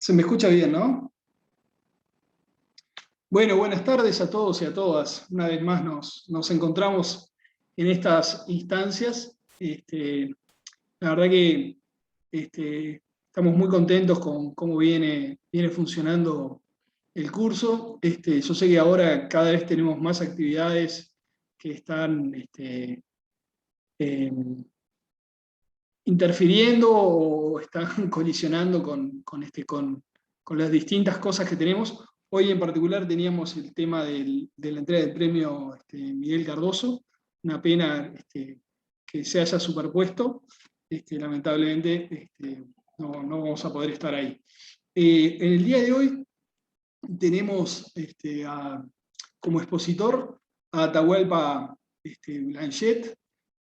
Se me escucha bien, ¿no? Bueno, buenas tardes a todos y a todas. Una vez más nos encontramos en estas instancias. La verdad que estamos muy contentos con cómo viene funcionando el curso. Yo sé que ahora cada vez tenemos más actividades que están eh, interfiriendo o están colisionando con las distintas cosas que tenemos. Hoy en particular teníamos el tema de la entrega del premio Miguel Cardoso, una pena que se haya superpuesto, lamentablemente no vamos a poder estar ahí. En el día de hoy tenemos como expositor a Atahualpa Blanchet.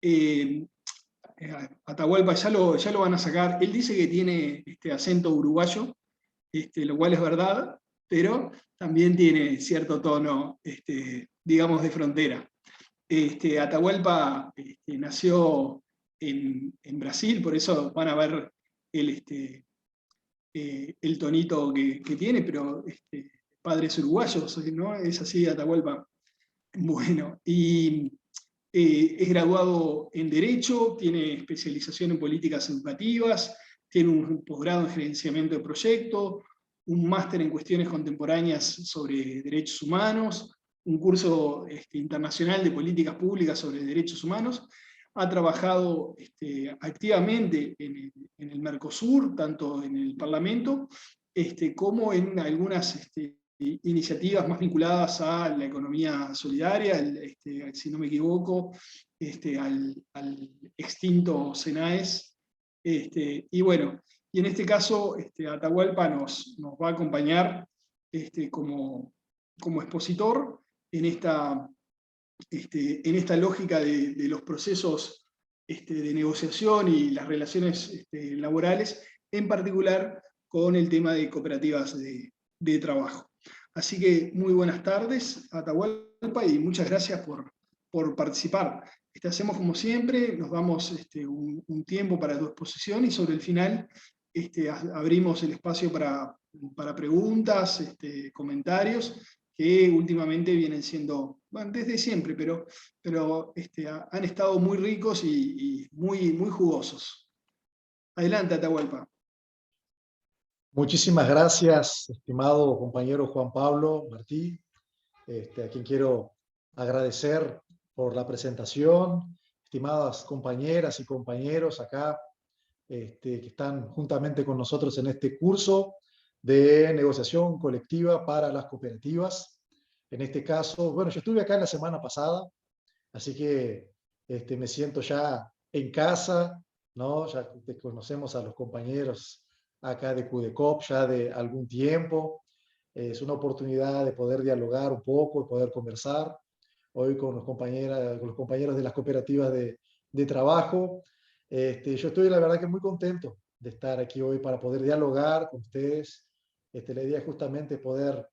eh, Atahualpa ya lo van a sacar. Él dice que tiene acento uruguayo, lo cual es verdad, pero también tiene cierto tono, digamos, de frontera. Atahualpa nació en Brasil, por eso van a ver el tonito que tiene, pero padres uruguayos, ¿no? Es así, Atahualpa. Bueno, y es graduado en Derecho, tiene especialización en políticas educativas, tiene un posgrado en gerenciamiento de proyectos, un máster en cuestiones contemporáneas sobre derechos humanos, un curso internacional de políticas públicas sobre derechos humanos. Ha trabajado activamente en el Mercosur, tanto en el Parlamento como en algunas iniciativas más vinculadas a la economía solidaria, si no me equivoco, al extinto SENAES. Y bueno, y en este caso Atahualpa nos va a acompañar como expositor en esta lógica de los procesos de negociación y las relaciones laborales, en particular con el tema de cooperativas de trabajo. Así que muy buenas tardes, Atahualpa, y muchas gracias por participar. Hacemos como siempre, nos damos un tiempo para tu exposición y sobre el final abrimos el espacio para preguntas, comentarios, que últimamente vienen siendo, bueno, desde siempre, pero han estado muy ricos y muy jugosos. Adelante, Atahualpa. Muchísimas gracias, estimado compañero Juan Pablo Martí, a quien quiero agradecer por la presentación, estimadas compañeras y compañeros acá que están juntamente con nosotros en este curso de negociación colectiva para las cooperativas. En este caso, bueno, yo estuve acá en la semana pasada, así que me siento ya en casa, ¿no? Ya conocemos a los compañeros acá de CUDECOP ya de algún tiempo. Es una oportunidad de poder dialogar un poco, de poder conversar hoy con los compañeros de las cooperativas de trabajo. Yo estoy, la verdad, que muy contento de estar aquí hoy para poder dialogar con ustedes. La idea es justamente poder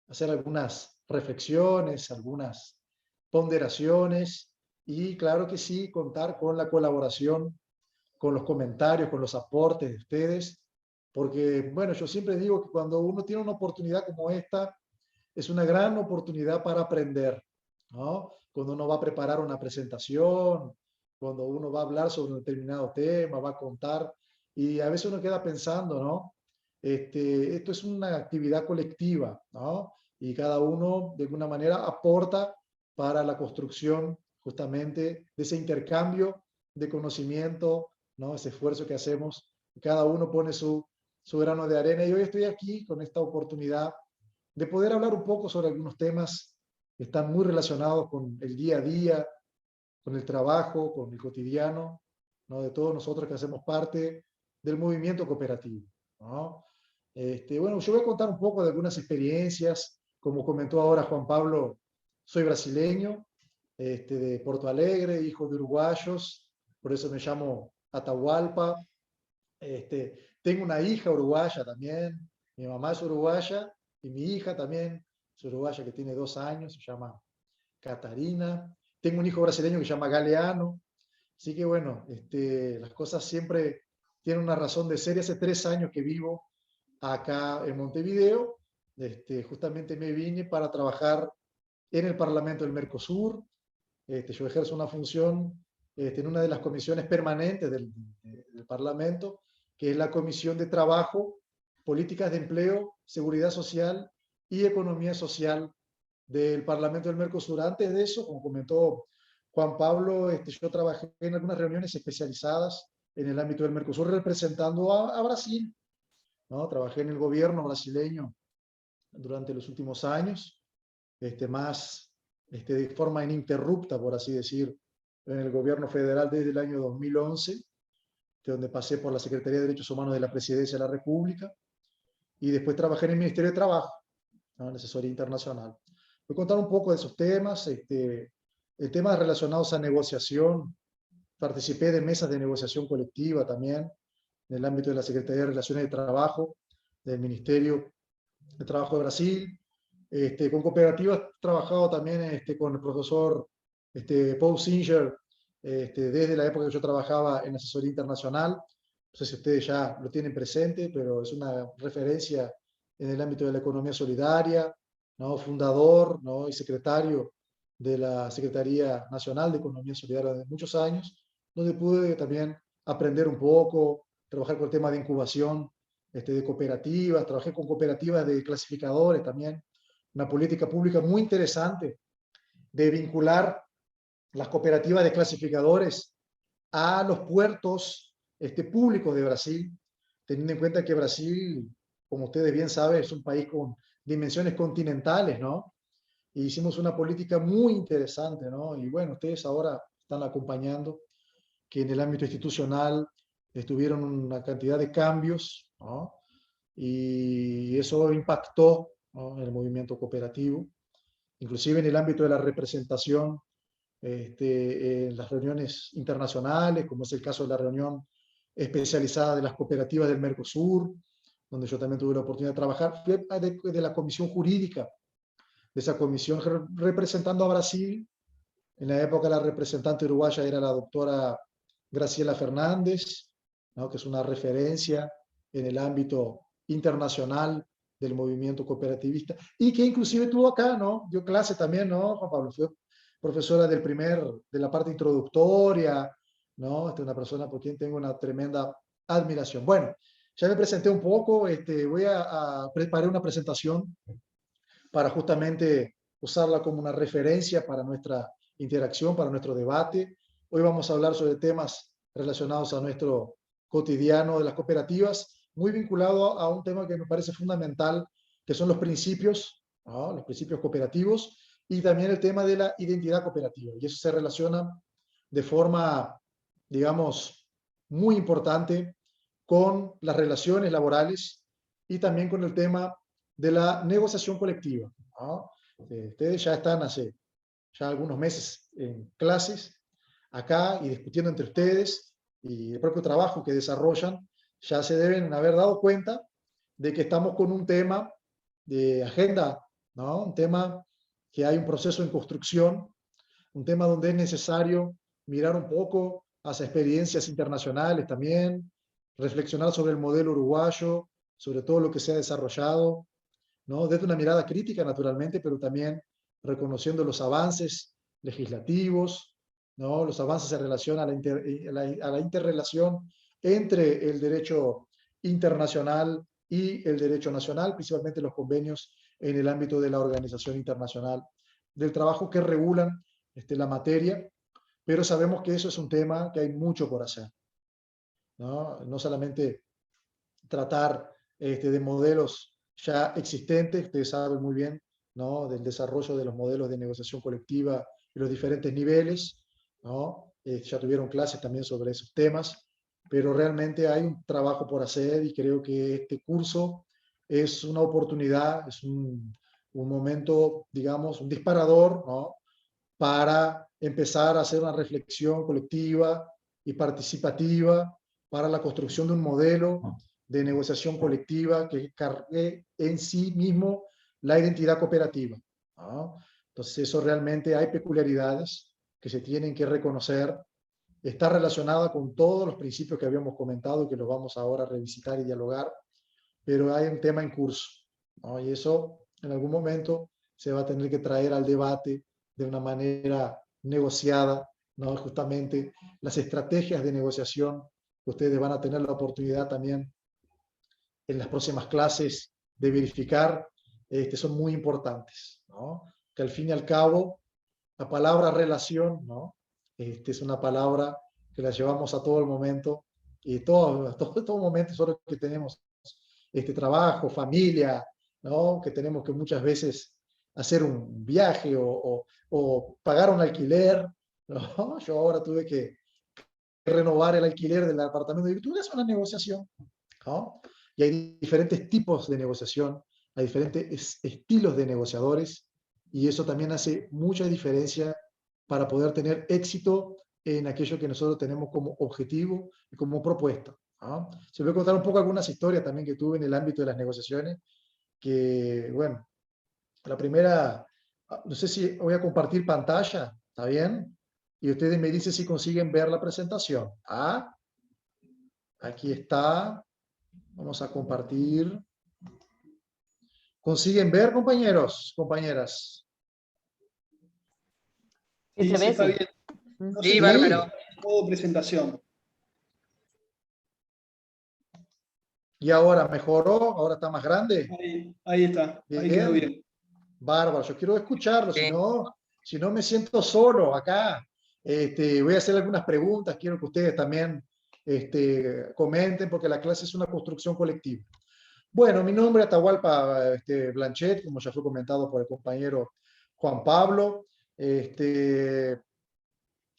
hacer algunas reflexiones, algunas ponderaciones y, claro que sí, contar con la colaboración, con los comentarios, con los aportes de ustedes, porque, bueno, yo siempre digo que cuando uno tiene una oportunidad como esta, es una gran oportunidad para aprender, ¿no? Cuando uno va a preparar una presentación, cuando uno va a hablar sobre un determinado tema, va a contar, y a veces uno queda pensando, ¿no? Esto es una actividad colectiva, ¿no? Y cada uno, de alguna manera, aporta para la construcción justamente de ese intercambio de conocimiento, ¿no? Ese esfuerzo que hacemos, cada uno pone su grano de arena, y hoy estoy aquí con esta oportunidad de poder hablar un poco sobre algunos temas que están muy relacionados con el día a día, con el trabajo, con el cotidiano, ¿no? De todos nosotros que hacemos parte del movimiento cooperativo, ¿no? Bueno, yo voy a contar un poco de algunas experiencias. Como comentó ahora Juan Pablo, soy brasileño, de Porto Alegre, hijo de uruguayos, por eso me llamo Atahualpa. Tengo una hija uruguaya también, mi mamá es uruguaya y mi hija también es uruguaya, que tiene 2 años, se llama Catarina. Tengo un hijo brasileño que se llama Galeano. Así que bueno, las cosas siempre tienen una razón de ser. Y hace 3 años que vivo acá en Montevideo. Justamente me vine para trabajar en el Parlamento del Mercosur. Yo ejerzo una función en una de las comisiones permanentes del Parlamento, que es la Comisión de Trabajo, Políticas de Empleo, Seguridad Social y Economía Social del Parlamento del Mercosur. Antes de eso, como comentó Juan Pablo, yo trabajé en algunas reuniones especializadas en el ámbito del Mercosur representando a Brasil, ¿no? Trabajé en el gobierno brasileño durante los últimos años, más de forma ininterrupta, por así decir, en el gobierno federal desde el año 2011, de donde pasé por la Secretaría de Derechos Humanos de la Presidencia de la República, y después trabajé en el Ministerio de Trabajo, ¿no? En asesoría internacional. Voy a contar un poco de esos temas, temas relacionados a negociación. Participé de mesas de negociación colectiva también, en el ámbito de la Secretaría de Relaciones de Trabajo, del Ministerio de Trabajo de Brasil. Con cooperativas he trabajado también con el profesor Paul Singer, desde la época que yo trabajaba en asesoría internacional. No sé si ustedes ya lo tienen presente, pero es una referencia en el ámbito de la economía solidaria, ¿no? Fundador, ¿no? Y secretario de la Secretaría Nacional de Economía Solidaria de muchos años, donde pude también aprender un poco, trabajar con el tema de incubación de cooperativas, trabajé con cooperativas de clasificadores también, una política pública muy interesante de vincular las cooperativas de clasificadores a los puertos públicos de Brasil, teniendo en cuenta que Brasil, como ustedes bien saben, es un país con dimensiones continentales, ¿no? Y hicimos una política muy interesante, ¿no? Y bueno, ustedes ahora están acompañando que en el ámbito institucional estuvieron una cantidad de cambios, ¿no? Y eso impactó, ¿no? En el movimiento cooperativo, inclusive en el ámbito de la representación, en las reuniones internacionales, como es el caso de la reunión especializada de las cooperativas del Mercosur, donde yo también tuve la oportunidad de trabajar, fui de la comisión jurídica de esa comisión representando a Brasil. En la época la representante uruguaya era la doctora Graciela Fernández, ¿no? Que es una referencia en el ámbito internacional del movimiento cooperativista, y que inclusive tuvo acá, ¿no? Dio clase también, ¿no, Juan Pablo? Fue profesora de la parte introductoria, ¿no? Una persona por quien tengo una tremenda admiración. Bueno, ya me presenté un poco, voy a preparar una presentación para justamente usarla como una referencia para nuestra interacción, para nuestro debate. Hoy vamos a hablar sobre temas relacionados a nuestro cotidiano de las cooperativas, muy vinculado a un tema que me parece fundamental, que son los principios, ¿no? Los principios cooperativos, y también el tema de la identidad cooperativa. Y eso se relaciona de forma, digamos, muy importante con las relaciones laborales y también con el tema de la negociación colectiva, ¿no? Ustedes ya están hace ya algunos meses en clases acá y discutiendo entre ustedes, y el propio trabajo que desarrollan, ya se deben haber dado cuenta de que estamos con un tema de agenda, ¿no? Un tema que hay un proceso en construcción, un tema donde es necesario mirar un poco hacia experiencias internacionales también, reflexionar sobre el modelo uruguayo, sobre todo lo que se ha desarrollado, ¿no? Desde una mirada crítica, naturalmente, pero también reconociendo los avances legislativos, ¿no? Los avances en relación a la interrelación entre el derecho internacional y el derecho nacional, principalmente los convenios en el ámbito de la Organización Internacional del Trabajo que regulan la materia, pero sabemos que eso es un tema que hay mucho por hacer, ¿no? No solamente tratar de modelos ya existentes, ustedes saben muy bien, ¿no? Del desarrollo de los modelos de negociación colectiva y los diferentes niveles, ¿no? Ya tuvieron clases también sobre esos temas, pero realmente hay un trabajo por hacer, y creo que este curso es una oportunidad, es un momento, digamos, un disparador, ¿no? Para empezar a hacer una reflexión colectiva y participativa para la construcción de un modelo de negociación colectiva que cargue en sí mismo la identidad cooperativa, ¿no? Entonces, eso realmente hay peculiaridades que se tienen que reconocer. Está relacionada con todos los principios que habíamos comentado y que los vamos ahora a revisitar y dialogar, pero hay un tema en curso, ¿no? Y eso en algún momento se va a tener que traer al debate de una manera negociada, ¿no? Justamente las estrategias de negociación que ustedes van a tener la oportunidad también en las próximas clases de verificar, son muy importantes, ¿no? Que al fin y al cabo, la palabra relación, ¿no? Es una palabra que la llevamos a todo el momento y todo momento, solo que tenemos trabajo, familia, ¿no? Que tenemos que muchas veces hacer un viaje o pagar un alquiler, ¿no? Yo ahora tuve que renovar el alquiler del apartamento y tuve que hacer una negociación, ¿no? Y hay diferentes tipos de negociación, hay diferentes estilos de negociadores y eso también hace mucha diferencia para poder tener éxito en aquello que nosotros tenemos como objetivo y como propuesta, ¿no? Se voy a contar un poco algunas historias también que tuve en el ámbito de las negociaciones, que, bueno, la primera, no sé si voy a compartir pantalla, ¿está bien? Y ustedes me dicen si consiguen ver la presentación. Ah, aquí está. Vamos a compartir. ¿Consiguen ver, compañeros, compañeras? Sí, se Sí, ve, está sí. bien. No Sí, sé, bárbaro. modo presentación. ¿Y ahora mejoró? ¿Ahora está más grande? Ahí está, ahí quedó Bien. bien. Bárbaro, yo quiero escucharlo, Sí. si no me siento solo acá. Voy a hacer algunas preguntas, quiero que ustedes también comenten, porque la clase es una construcción colectiva. Bueno, mi nombre es Atahualpa Blanchet, como ya fue comentado por el compañero Juan Pablo.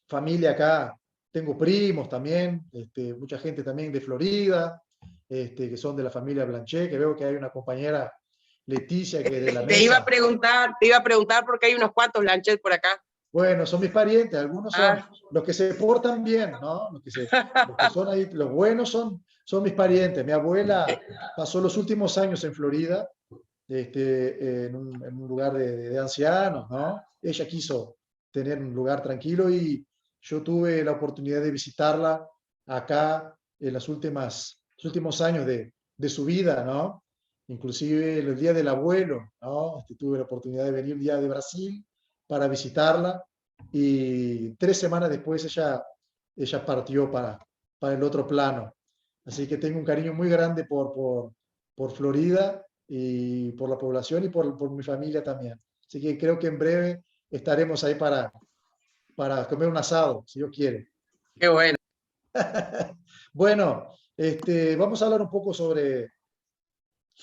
Familia acá, tengo primos también, mucha gente también de Florida, que son de la familia Blanchet, que veo que hay una compañera Leticia que es de la Te iba a mesa. preguntar porque hay unos cuantos Blanchet por acá. Bueno, son mis parientes, algunos son los que se portan bien, ¿no? Los que son ahí, los buenos son mis parientes. Mi abuela pasó los últimos años en Florida, en un lugar de ancianos, ¿no? Ella quiso tener un lugar tranquilo y yo tuve la oportunidad de visitarla acá en los últimos años de su vida, ¿no? Inclusive el día del abuelo, ¿no? Tuve la oportunidad de venir un día de Brasil para visitarla y 3 semanas después ella partió para el otro plano. Así que tengo un cariño muy grande por Florida y por la población y por mi familia también. Así que creo que en breve estaremos ahí para comer un asado, si Dios quiere. Qué bueno. Bueno, vamos a hablar un poco sobre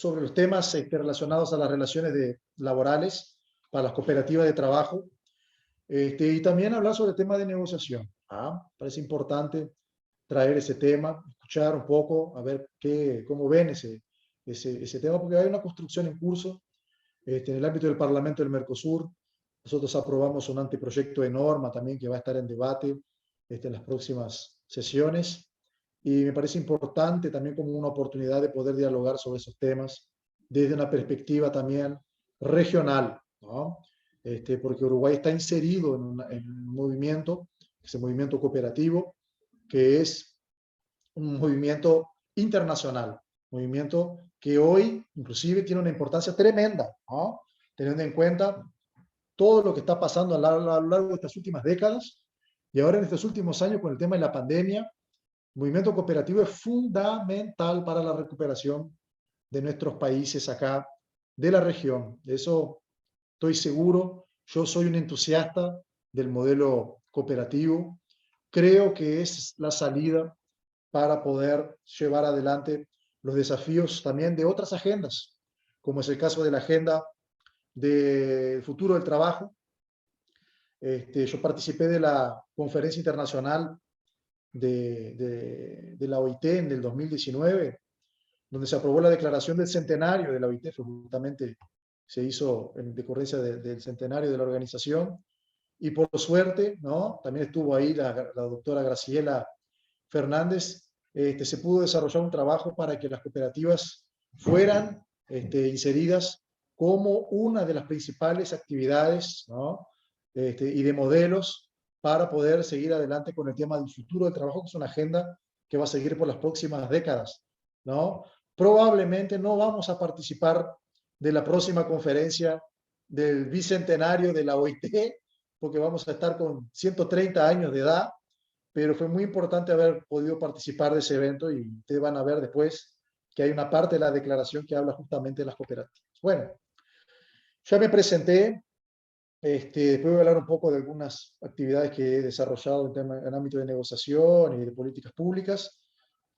los temas relacionados a las relaciones laborales para las cooperativas de trabajo. Y también hablar sobre el tema de negociación. Parece importante traer ese tema, escuchar un poco, a ver cómo ven ese tema, porque hay una construcción en curso en el ámbito del Parlamento del Mercosur. Nosotros aprobamos un anteproyecto de norma también que va a estar en debate en las próximas sesiones. Y me parece importante también como una oportunidad de poder dialogar sobre esos temas desde una perspectiva también regional, ¿no? Porque Uruguay está inserido en un movimiento, ese movimiento cooperativo, que es un movimiento internacional, movimiento que hoy inclusive tiene una importancia tremenda, ¿no? Teniendo en cuenta todo lo que está pasando a lo largo de estas últimas décadas y ahora en estos últimos años con el tema de la pandemia. El movimiento cooperativo es fundamental para la recuperación de nuestros países acá, de la región. De eso estoy seguro. Yo soy un entusiasta del modelo cooperativo. Creo que es la salida para poder llevar adelante los desafíos también de otras agendas, como es el caso de la agenda del futuro del trabajo. Yo participé de la conferencia internacional de la OIT en el 2019, donde se aprobó la declaración del centenario de la OIT, justamente se hizo en decorrencia del centenario de la organización, y por suerte, ¿no? También estuvo ahí la doctora Graciela Fernández, se pudo desarrollar un trabajo para que las cooperativas fueran inseridas como una de las principales actividades, ¿no? Y de modelos para poder seguir adelante con el tema del futuro del trabajo, que es una agenda que va a seguir por las próximas décadas, ¿no? probablemente no vamos a participar de la próxima conferencia del bicentenario de la OIT, porque vamos a estar con 130 años de edad, pero fue muy importante haber podido participar de ese evento y ustedes van a ver después que hay una parte de la declaración que habla justamente de las cooperativas. Bueno, ya me presenté, después voy a hablar un poco de algunas actividades que he desarrollado en ámbito de negociación y de políticas públicas.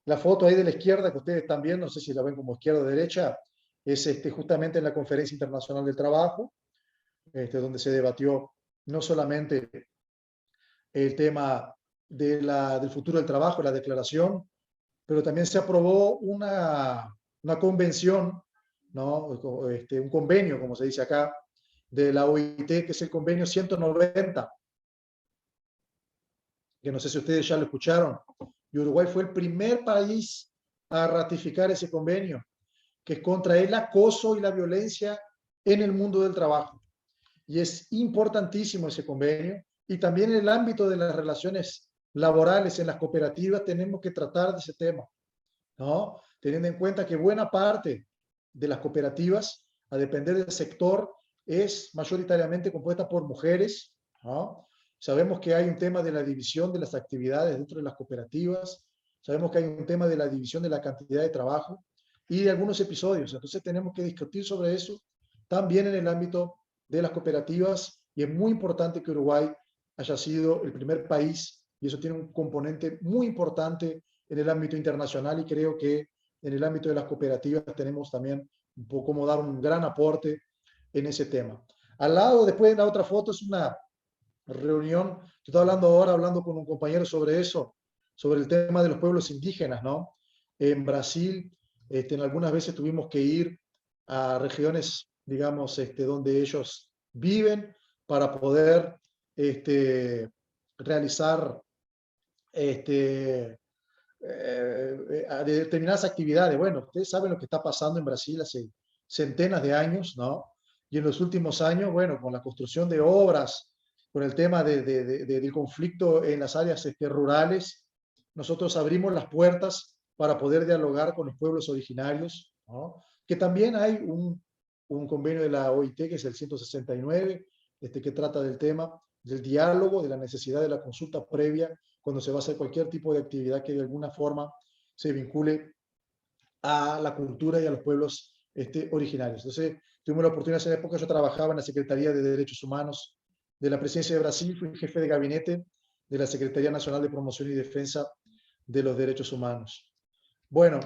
La foto ahí de la izquierda que ustedes están viendo, no sé si la ven como izquierda o derecha, es justamente en la Conferencia Internacional del Trabajo, donde se debatió no solamente el tema del futuro del trabajo, la declaración, pero también se aprobó una convención, ¿no? Un convenio, como se dice acá, de la OIT, que es el convenio 190, que no sé si ustedes ya lo escucharon, y Uruguay fue el primer país a ratificar ese convenio, que es contra el acoso y la violencia en el mundo del trabajo. Y es importantísimo ese convenio. Y también en el ámbito de las relaciones laborales en las cooperativas tenemos que tratar de ese tema, ¿no? Teniendo en cuenta que buena parte de las cooperativas, a depender del sector, es mayoritariamente compuesta por mujeres, ¿no? Sabemos que hay un tema de la división de las actividades dentro de las cooperativas, sabemos que hay un tema de la división de la cantidad de trabajo y de algunos episodios. Entonces tenemos que discutir sobre eso también en el ámbito de las cooperativas y es muy importante que Uruguay haya sido el primer país y eso tiene un componente muy importante en el ámbito internacional y creo que en el ámbito de las cooperativas tenemos también un poco como dar un gran aporte en ese tema. Al lado, después de la otra foto, es una reunión, estoy hablando ahora, hablando con un compañero sobre eso, sobre el tema de los pueblos indígenas, ¿no? En Brasil, en algunas veces tuvimos que ir a regiones, digamos, donde ellos viven para poder realizar a determinadas actividades. Bueno, ustedes saben lo que está pasando en Brasil hace centenas de años, ¿no? Y en los últimos años, bueno, con la construcción de obras, con el tema del conflicto en las áreas rurales, nosotros abrimos las puertas para poder dialogar con los pueblos originarios, ¿no? Que también hay un convenio de la OIT, que es el 169, que trata del tema del diálogo, de la necesidad de la consulta previa cuando se va a hacer cualquier tipo de actividad que de alguna forma se vincule a la cultura y a los pueblos originarios. Entonces, tuvimos la oportunidad, en esa época yo trabajaba en la Secretaría de Derechos Humanos de la Presidencia de Brasil, fui jefe de gabinete de la Secretaría Nacional de Promoción y Defensa de los Derechos Humanos. Bueno,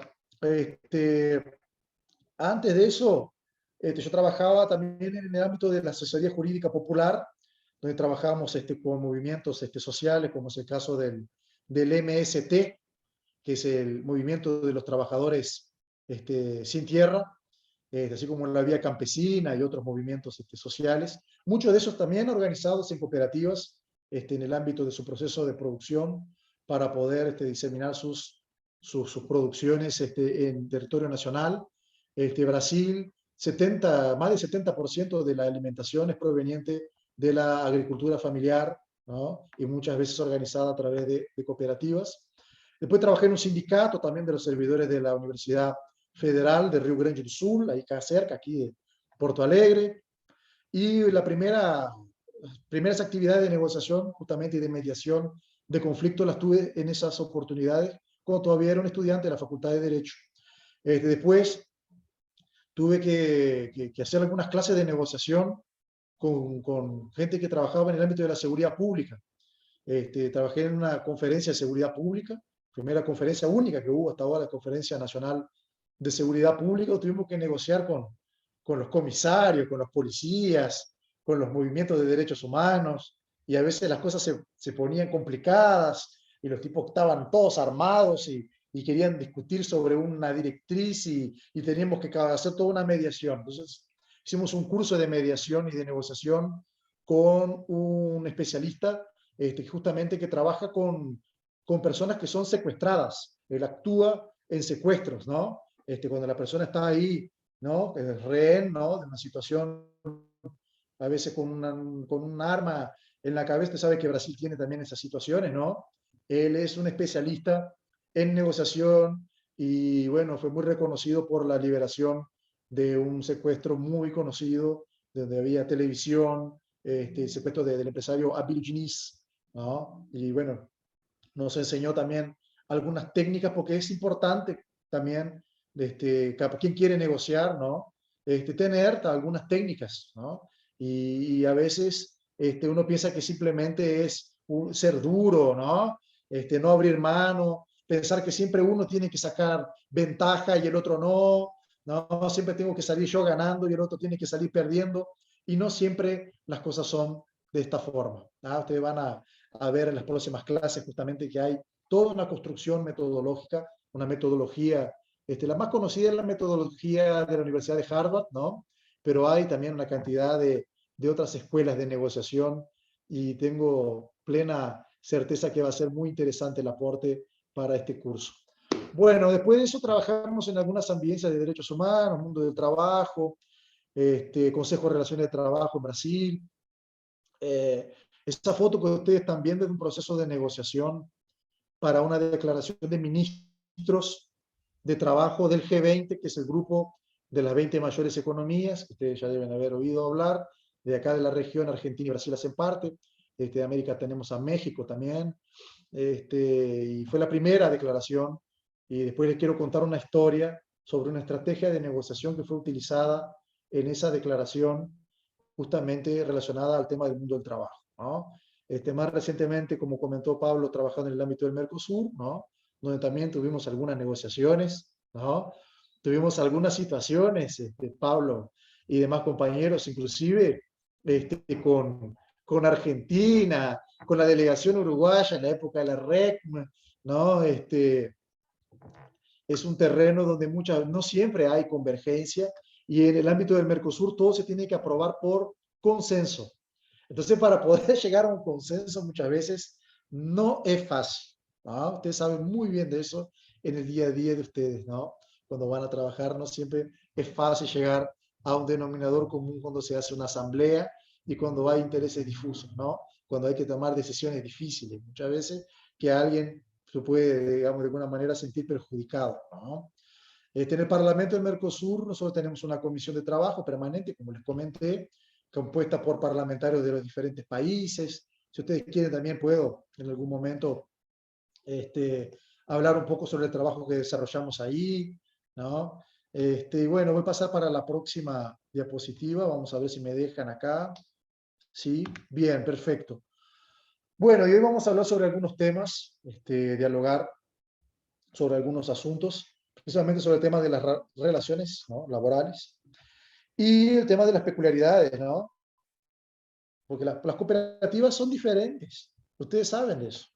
antes de eso, yo trabajaba también en el ámbito de la asesoría jurídica popular, donde trabajamos con movimientos sociales, como es el caso del MST, que es el movimiento de los trabajadores sin tierra, así como la Vía Campesina y otros movimientos sociales. Muchos de esos también organizados en cooperativas en el ámbito de su proceso de producción para poder diseminar sus producciones en territorio nacional. Brasil, más del 70% de la alimentación es proveniente de la agricultura familiar, ¿no? Y muchas veces organizada a través de cooperativas. Después trabajé en un sindicato también de los servidores de la Universidad Federal de Río Grande do Sul, ahí acá cerca, aquí de Porto Alegre. Y las primeras actividades de negociación justamente y de mediación de conflicto las tuve en esas oportunidades cuando todavía era un estudiante de la Facultad de Derecho. Después tuve que hacer algunas clases de negociación con gente que trabajaba en el ámbito de la seguridad pública. Trabajé en una conferencia de seguridad pública, primera conferencia única que hubo hasta ahora, la Conferencia Nacional de Seguridad Pública. Tuvimos que negociar con los comisarios, con los policías, con los movimientos de derechos humanos, y a veces las cosas se ponían complicadas y los tipos estaban todos armados y querían discutir sobre una directriz y teníamos que hacer toda una mediación. Entonces hicimos un curso de mediación y de negociación con un especialista justamente que trabaja con personas que son secuestradas. Él actúa en secuestros, ¿no? Cuando la persona está ahí, ¿no? Es rehén, ¿no? De una situación, a veces con un arma en la cabeza. Usted sabe que Brasil tiene también esas situaciones, ¿no? Él es un especialista en negociación y bueno, fue muy reconocido por la liberación de un secuestro muy conocido, donde había televisión, el secuestro del empresario Abil Diniz, ¿no? Y bueno, nos enseñó también algunas técnicas, porque es importante también, quien quiere negociar, ¿no? Tener algunas técnicas, ¿no? Y a veces uno piensa que simplemente es ser duro, ¿no? No abrir mano, pensar que siempre uno tiene que sacar ventaja y el otro no, no, siempre tengo que salir yo ganando y el otro tiene que salir perdiendo, y no siempre las cosas son de esta forma, ¿no? Ustedes van a ver en las próximas clases justamente que hay toda una construcción metodológica, una metodología, la más conocida es la metodología de la Universidad de Harvard, ¿no? Pero hay también una cantidad de otras escuelas de negociación, y tengo plena certeza que va a ser muy interesante el aporte para este curso. Bueno, después de eso trabajamos en algunas ambiencias de derechos humanos, mundo del trabajo, Consejo de Relaciones de Trabajo en Brasil. Esta foto que ustedes están viendo es un proceso de negociación para una declaración de ministros de trabajo del G20, que es el grupo de las 20 mayores economías, que ustedes ya deben haber oído hablar. De acá de la región, Argentina y Brasil hacen parte. De América tenemos a México también. Y fue la primera declaración. Y después les quiero contar una historia sobre una estrategia de negociación que fue utilizada en esa declaración, justamente relacionada al tema del mundo del trabajo, ¿no? Más recientemente, como comentó Pablo, trabajando en el ámbito del Mercosur, ¿no? Donde también tuvimos algunas negociaciones, ¿no? Tuvimos algunas situaciones, Pablo y demás compañeros, inclusive con Argentina, con la delegación uruguaya en la época de la RECM, ¿no? Es un terreno donde no siempre hay convergencia, y en el ámbito del Mercosur todo se tiene que aprobar por consenso. Entonces, para poder llegar a un consenso muchas veces no es fácil, ¿no? Ustedes saben muy bien de eso en el día a día de ustedes, ¿no? Cuando van a trabajar no siempre es fácil llegar a un denominador común cuando se hace una asamblea y cuando hay intereses difusos, ¿no? Cuando hay que tomar decisiones difíciles. Muchas veces que alguien se puede, digamos, de alguna manera sentir perjudicado, ¿no? En el Parlamento del Mercosur nosotros tenemos una comisión de trabajo permanente, como les comenté, compuesta por parlamentarios de los diferentes países. Si ustedes quieren, también puedo en algún momento hablar un poco sobre el trabajo que desarrollamos ahí, ¿no? Y bueno, voy a pasar para la próxima diapositiva. Vamos a ver si me dejan acá. Sí, bien, perfecto. Bueno, y hoy vamos a hablar sobre algunos temas, dialogar sobre algunos asuntos, principalmente sobre el tema de las relaciones, ¿no?, laborales, y el tema de las peculiaridades, ¿no? Porque las cooperativas son diferentes. Ustedes saben de eso.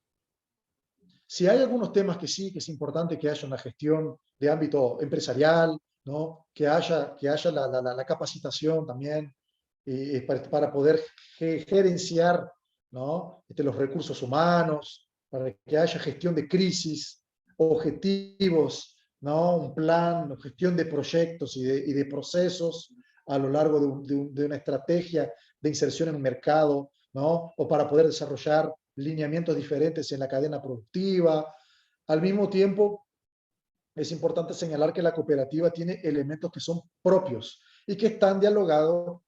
Si hay algunos temas que sí, que es importante que haya una gestión de ámbito empresarial, ¿no? Que haya la capacitación también, para poder gerenciar, ¿no?, los recursos humanos, para que haya gestión de crisis, objetivos, ¿no?, un plan, gestión de proyectos y de procesos a lo largo de una estrategia de inserción en un mercado, ¿no?, o para poder desarrollar lineamientos diferentes en la cadena productiva. Al mismo tiempo, es importante señalar que la cooperativa tiene elementos que son propios y que están dialogados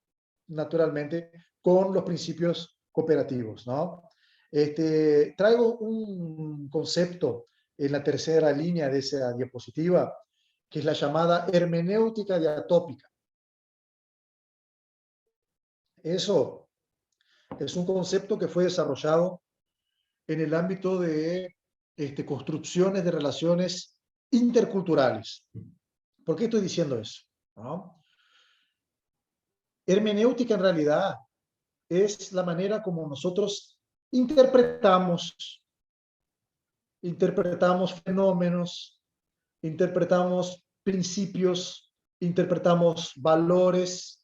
naturalmente con los principios cooperativos, ¿no? Traigo un concepto en la tercera línea de esa diapositiva, que es la llamada hermenéutica diatópica. Eso es un concepto que fue desarrollado en el ámbito de construcciones de relaciones interculturales. ¿Por qué estoy diciendo eso? ¿No? Hermenéutica en realidad es la manera como nosotros interpretamos fenómenos, interpretamos principios, interpretamos valores,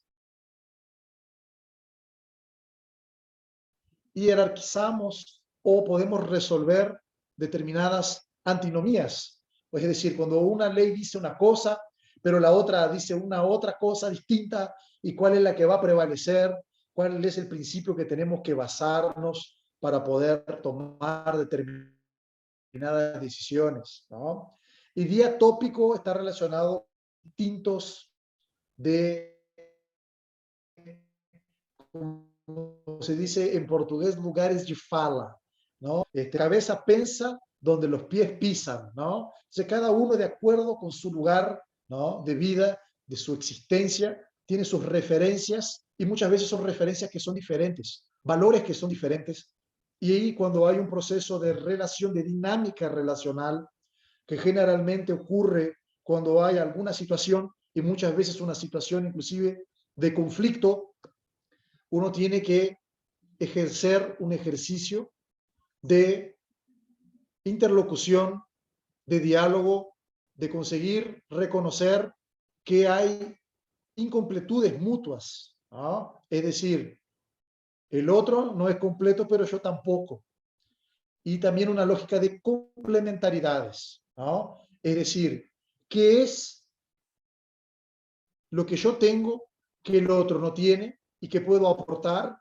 jerarquizamos o podemos resolver determinadas antinomías. Es decir, cuando una ley dice una cosa, pero la otra dice una otra cosa distinta, y cuál es la que va a prevalecer, cuál es el principio que tenemos que basarnos para poder tomar determinadas decisiones, ¿no? Y día tópico está relacionado con distintos de, como se dice en portugués, lugares de fala, ¿no? Cabeza pensa donde los pies pisan, ¿no? Entonces, cada uno de acuerdo con su lugar, ¿no?, de vida, de su existencia, tiene sus referencias y muchas veces son referencias que son diferentes, valores que son diferentes. Y ahí cuando hay un proceso de relación, de dinámica relacional, que generalmente ocurre cuando hay alguna situación y muchas veces una situación inclusive de conflicto, uno tiene que ejercer un ejercicio de interlocución, de diálogo, de conseguir reconocer que hay incompletudes mutuas, ¿no? Es decir, el otro no es completo, pero yo tampoco. Y también una lógica de complementariedades, ¿no? Es decir, ¿qué es lo que yo tengo que el otro no tiene y que puedo aportar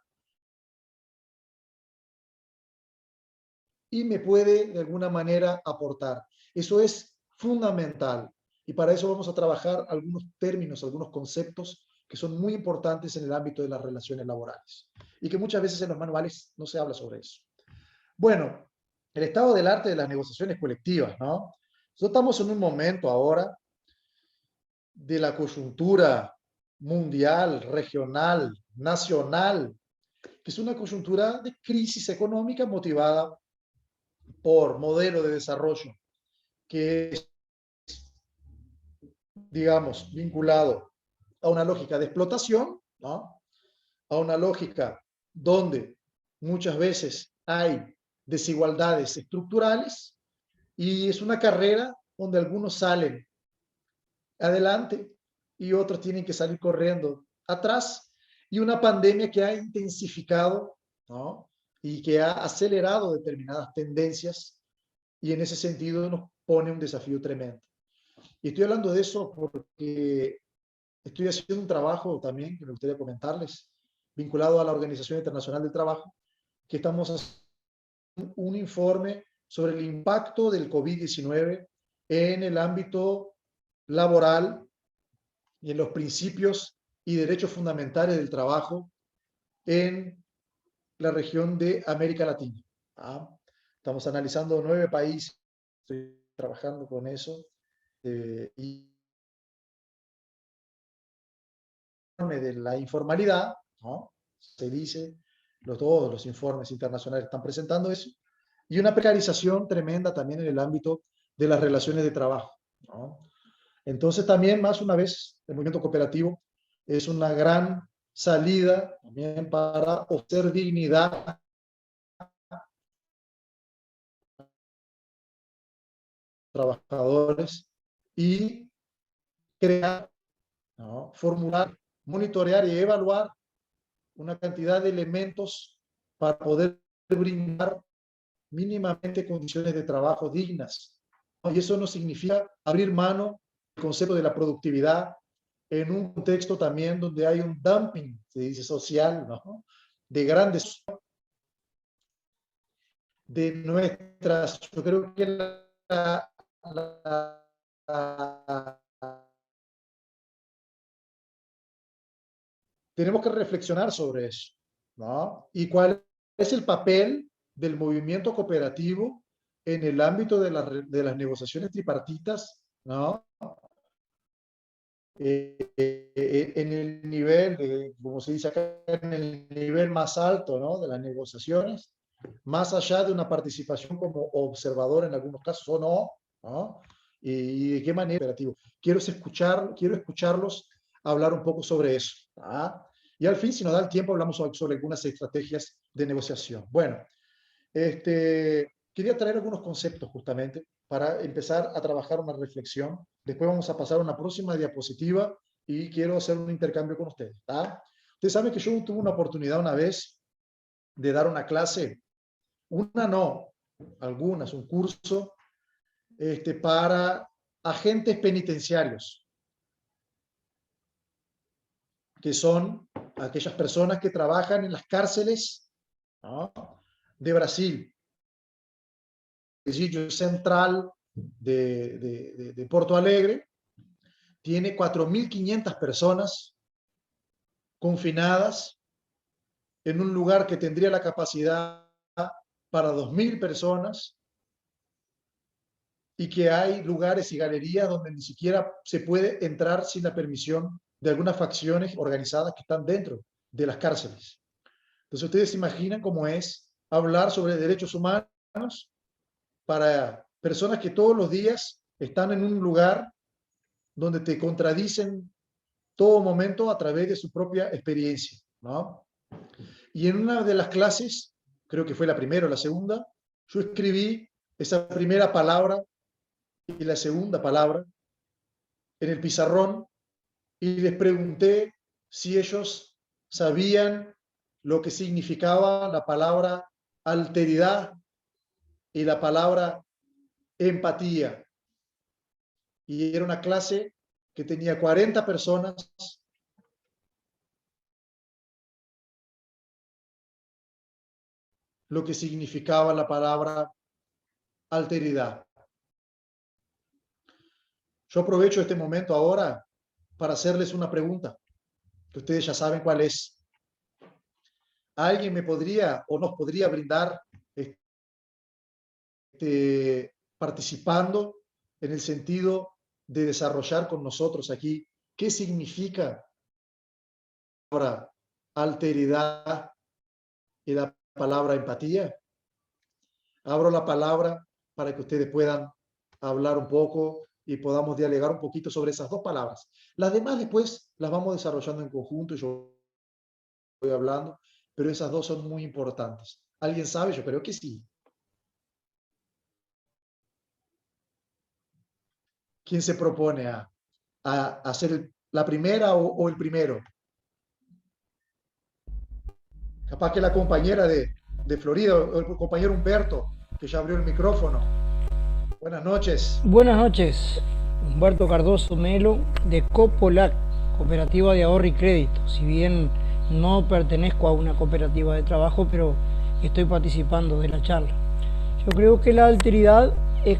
y me puede de alguna manera aportar? Eso es fundamental. Y para eso vamos a trabajar algunos términos, algunos conceptos que son muy importantes en el ámbito de las relaciones laborales y que muchas veces en los manuales no se habla sobre eso. Bueno, el estado del arte de las negociaciones colectivas, ¿no? Nosotros estamos en un momento ahora de la coyuntura mundial, regional, nacional, que es una coyuntura de crisis económica motivada por modelo de desarrollo que es, digamos, vinculado a una lógica de explotación, ¿no?, a una lógica donde muchas veces hay desigualdades estructurales y es una carrera donde algunos salen adelante y otros tienen que salir corriendo atrás, y una pandemia que ha intensificado, ¿no?, y que ha acelerado determinadas tendencias y en ese sentido nos pone un desafío tremendo. Y estoy hablando de eso porque estoy haciendo un trabajo también que me gustaría comentarles, vinculado a la Organización Internacional del Trabajo, que estamos haciendo un informe sobre el impacto del COVID-19 en el ámbito laboral y en los principios y derechos fundamentales del trabajo en la región de América Latina. ¿Ah? Estamos analizando 9 países, estoy trabajando con eso, y de la informalidad, ¿no?, se dice, todos los informes internacionales están presentando eso, y una precarización tremenda también en el ámbito de las relaciones de trabajo, ¿no? Entonces también, más una vez, el movimiento cooperativo es una gran salida también para ofrecer dignidad a trabajadores y crear, ¿no?, formular, monitorear y evaluar una cantidad de elementos para poder brindar mínimamente condiciones de trabajo dignas. Y eso no significa abrir mano del concepto de la productividad en un contexto también donde hay un dumping, se dice, social, ¿no?, de grandes, de nuestras, yo creo que tenemos que reflexionar sobre eso, ¿no? Y cuál es el papel del movimiento cooperativo en el ámbito de las negociaciones tripartitas, ¿no? En el nivel, como se dice acá, en el nivel más alto, ¿no?, de las negociaciones, más allá de una participación como observador en algunos casos o no, ¿no? Y de qué manera operativo. Quiero escucharlos hablar un poco sobre eso, ¿ah? Y al fin, si nos da el tiempo, hablamos sobre algunas estrategias de negociación. Bueno, quería traer algunos conceptos justamente para empezar a trabajar una reflexión. Después vamos a pasar a una próxima diapositiva y quiero hacer un intercambio con ustedes, ¿tá? Ustedes saben que yo tuve una oportunidad una vez de dar una clase, una no, algunas, un curso para agentes penitenciarios, que son aquellas personas que trabajan en las cárceles, ¿no?, de Brasil, presídio central de Porto Alegre, tiene 4.500 personas confinadas en un lugar que tendría la capacidad para 2.000 personas, y que hay lugares y galerías donde ni siquiera se puede entrar sin la permisión de algunas facciones organizadas que están dentro de las cárceles. Entonces ustedes se imaginan cómo es hablar sobre derechos humanos para personas que todos los días están en un lugar donde te contradicen todo momento a través de su propia experiencia, ¿no? Y en una de las clases, creo que fue la primera o la segunda, yo escribí esa primera palabra y la segunda palabra en el pizarrón y les pregunté si ellos sabían lo que significaba la palabra alteridad y la palabra empatía. Y era una clase que tenía 40 personas. Lo que significaba la palabra alteridad. Yo aprovecho este momento ahora para hacerles una pregunta, que ustedes ya saben cuál es. ¿Alguien me podría o nos podría brindar participando en el sentido de desarrollar con nosotros aquí qué significa la palabra alteridad y la palabra empatía? Abro la palabra para que ustedes puedan hablar un poco y podamos dialogar un poquito sobre esas dos palabras. Las demás después las vamos desarrollando en conjunto y yo voy hablando, pero esas dos son muy importantes. ¿Alguien sabe? Yo creo que sí. ¿Quién se propone a hacer la primera o el primero? Capaz que la compañera de Florida o el compañero Humberto, que ya abrió el micrófono. Buenas noches. Buenas noches, Humberto Cardoso Melo de Copolac, Cooperativa de Ahorro y Crédito. Si bien no pertenezco a una cooperativa de trabajo, pero estoy participando de la charla. Yo creo que la alteridad es...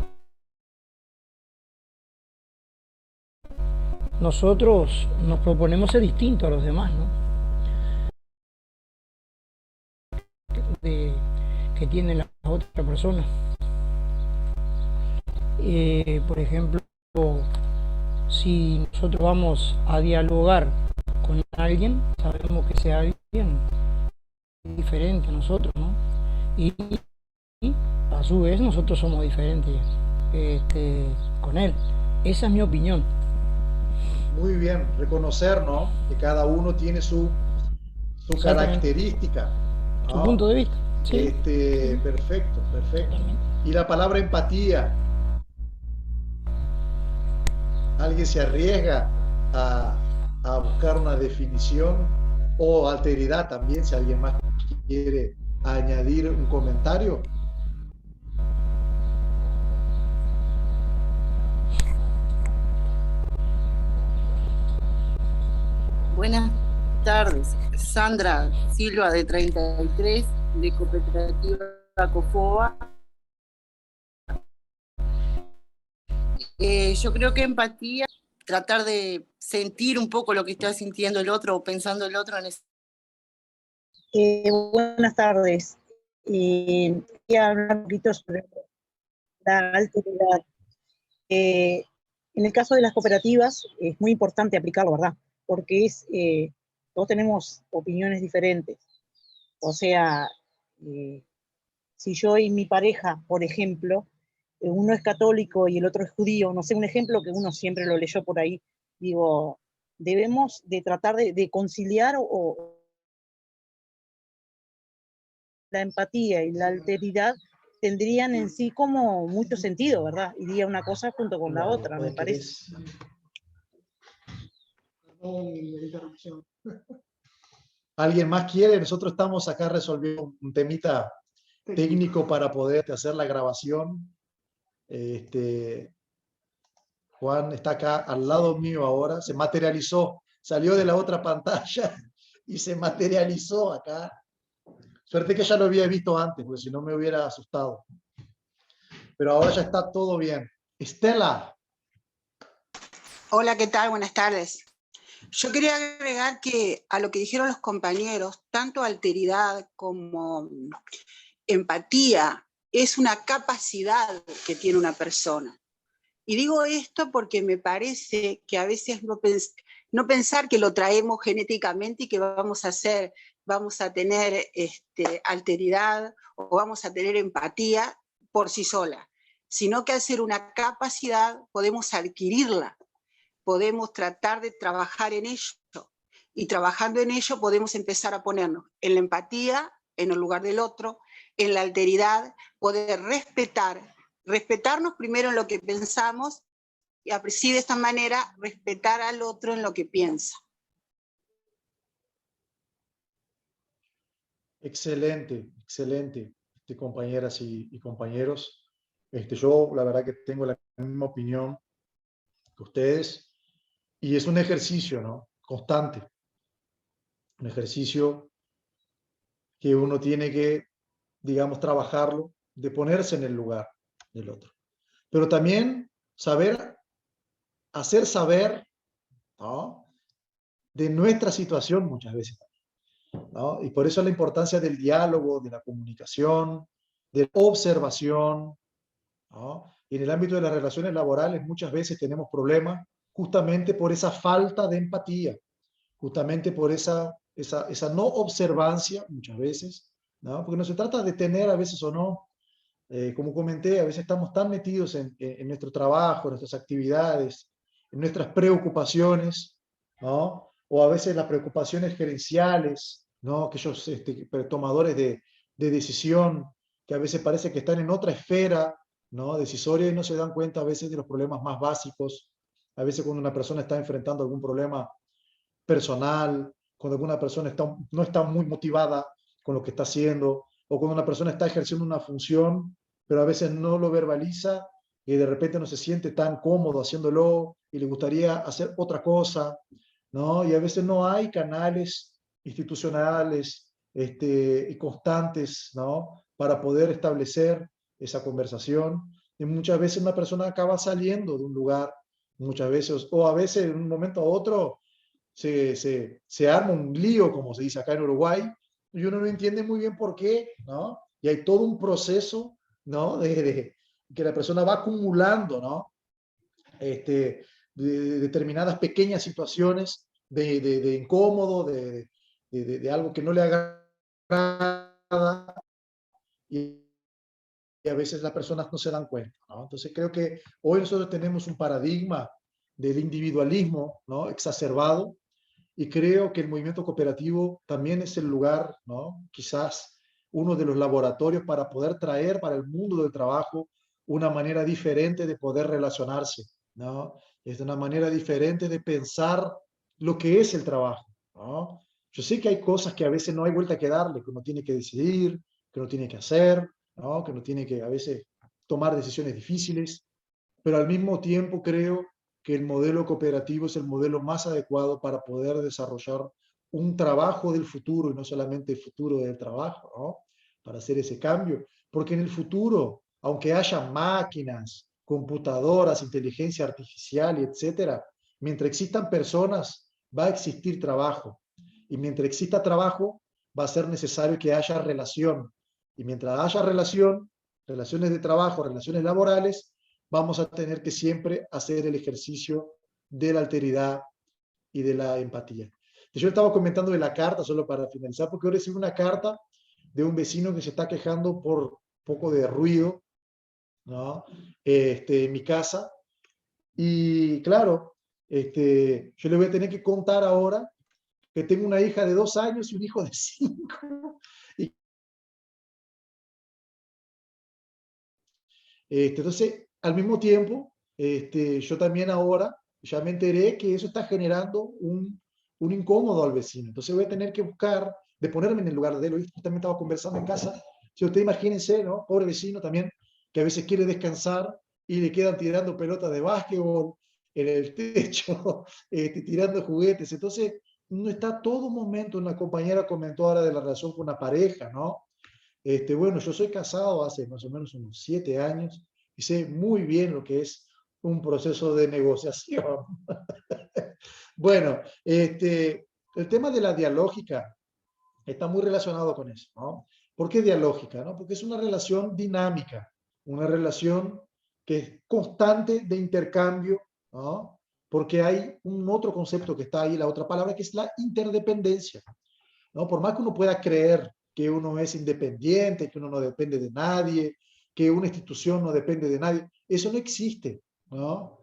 Nosotros nos proponemos ser distintos a los demás, ¿no? Que tienen las otras personas. Por ejemplo, si nosotros vamos a dialogar con alguien, sabemos que sea alguien diferente a nosotros, ¿no? Y a su vez nosotros somos diferentes con él. Esa es mi opinión. Muy bien, reconocer, ¿no?, que cada uno tiene su característica, ¿no? Su punto de vista. Sí. Perfecto, perfecto. Y la palabra empatía. ¿Alguien se arriesga a buscar una definición? O alteridad también, si alguien más quiere añadir un comentario. Buenas tardes, Sandra Silva de 33, de Cooperativa Cofoba. Yo creo que empatía, tratar de sentir un poco lo que está sintiendo el otro o pensando el otro en ese... Buenas tardes. Quería hablar un poquito sobre la alteridad. En el caso de las cooperativas es muy importante aplicarlo, ¿verdad? Porque todos tenemos opiniones diferentes. O sea, si yo y mi pareja, por ejemplo, uno es católico y el otro es judío, no sé, un ejemplo que uno siempre lo leyó por ahí, digo, debemos de tratar de conciliar o la empatía y la alteridad tendrían en sí como mucho sentido, ¿verdad? Iría una cosa junto con la otra, me parece. ¿Alguien más quiere? Nosotros estamos acá resolviendo un temita técnico para poder hacer la grabación. Juan está acá al lado mío ahora, se materializó, salió de la otra pantalla y se materializó acá. Suerte que ya lo había visto antes, porque si no me hubiera asustado. Pero ahora ya está todo bien. Estela. Hola, ¿qué tal? Buenas tardes. Yo quería agregar que a lo que dijeron los compañeros, tanto alteridad como empatía es una capacidad que tiene una persona. Y digo esto porque me parece que a veces no pensar que lo traemos genéticamente y que vamos a tener alteridad o vamos a tener empatía por sí sola, sino que al ser una capacidad podemos adquirirla, podemos tratar de trabajar en ello, y trabajando en ello podemos empezar a ponernos en la empatía, en el lugar del otro, en la alteridad, poder respetarnos primero en lo que pensamos y así de esta manera respetar al otro en lo que piensa. Excelente, excelente, compañeras y compañeros. Yo la verdad que tengo la misma opinión que ustedes, y es un ejercicio, ¿no? Constante, un ejercicio que uno tiene que, digamos, trabajarlo, de ponerse en el lugar del otro. Pero también hacer saber, ¿no?, de nuestra situación muchas veces, ¿no? Y por eso la importancia del diálogo, de la comunicación, de la observación, ¿no? Y en el ámbito de las relaciones laborales muchas veces tenemos problemas justamente por esa falta de empatía, justamente por esa no observancia muchas veces, ¿no? Porque no se trata de tener a veces o no, como comenté, a veces estamos tan metidos en nuestro trabajo, en nuestras actividades, en nuestras preocupaciones, ¿no? O a veces las preocupaciones gerenciales, ¿no? Aquellos tomadores de decisión que a veces parece que están en otra esfera, ¿no?, decisoria, y no se dan cuenta a veces de los problemas más básicos. A veces cuando una persona está enfrentando algún problema personal, cuando alguna persona no está muy motivada con lo que está haciendo, o cuando una persona está ejerciendo una función, pero a veces no lo verbaliza y de repente no se siente tan cómodo haciéndolo y le gustaría hacer otra cosa, ¿no? Y a veces no hay canales institucionales y constantes, ¿no?, para poder establecer esa conversación. Y muchas veces una persona acaba saliendo de un lugar, muchas veces, o a veces en un momento a otro, se arma un lío, como se dice acá en Uruguay, y uno no entiende muy bien por qué, ¿no? Y hay todo un proceso, ¿no?, de que la persona va acumulando, ¿no?, de determinadas pequeñas situaciones de incómodo, de algo que no le agrada, y a veces las personas no se dan cuenta, ¿no? Entonces creo que hoy nosotros tenemos un paradigma del individualismo, ¿no?, exacerbado, y creo que el movimiento cooperativo también es el lugar, ¿no?, quizás uno de los laboratorios para poder traer para el mundo del trabajo una manera diferente de poder relacionarse, ¿no? Es una manera diferente de pensar lo que es el trabajo, ¿no? Yo sé que hay cosas que a veces no hay vuelta que darle, que uno tiene que decidir, que uno tiene que hacer, ¿no?, que uno tiene que a veces tomar decisiones difíciles, pero al mismo tiempo creo que el modelo cooperativo es el modelo más adecuado para poder desarrollar un trabajo del futuro, y no solamente el futuro del trabajo, ¿no?, para hacer ese cambio. Porque en el futuro, aunque haya máquinas, computadoras, inteligencia artificial, etcétera, mientras existan personas, va a existir trabajo. Y mientras exista trabajo, va a ser necesario que haya relación. Y mientras haya relación, relaciones de trabajo, relaciones laborales, vamos a tener que siempre hacer el ejercicio de la alteridad y de la empatía. Yo estaba comentando de la carta, solo para finalizar, porque ahora recibí una carta de un vecino que se está quejando por un poco de ruido, ¿no?, en mi casa. Y claro, yo le voy a tener que contar ahora que tengo una hija de 2 años y un hijo de 5. Y, entonces, al mismo tiempo, yo también ahora ya me enteré que eso está generando un incómodo al vecino. Entonces voy a tener que buscar, de ponerme en el lugar de él. Hoy también estaba conversando en casa. Si usted imagínense, ¿no?, pobre vecino también, que a veces quiere descansar y le quedan tirando pelotas de básquetbol en el techo, tirando juguetes. Entonces, no está todo momento. Una compañera comentó ahora de la relación con una pareja, ¿no? Bueno, yo soy casado hace más o menos unos 7 años, y sé muy bien lo que es un proceso de negociación. Bueno, el tema de la dialógica está muy relacionado con eso, ¿no? ¿Por qué dialógica? ¿No? Porque es una relación dinámica, una relación que es constante de intercambio, ¿no? Porque hay un otro concepto que está ahí, la otra palabra, que es la interdependencia, ¿no? Por más que uno pueda creer que uno es independiente, que uno no depende de nadie, que una institución no depende de nadie, eso no existe, ¿no?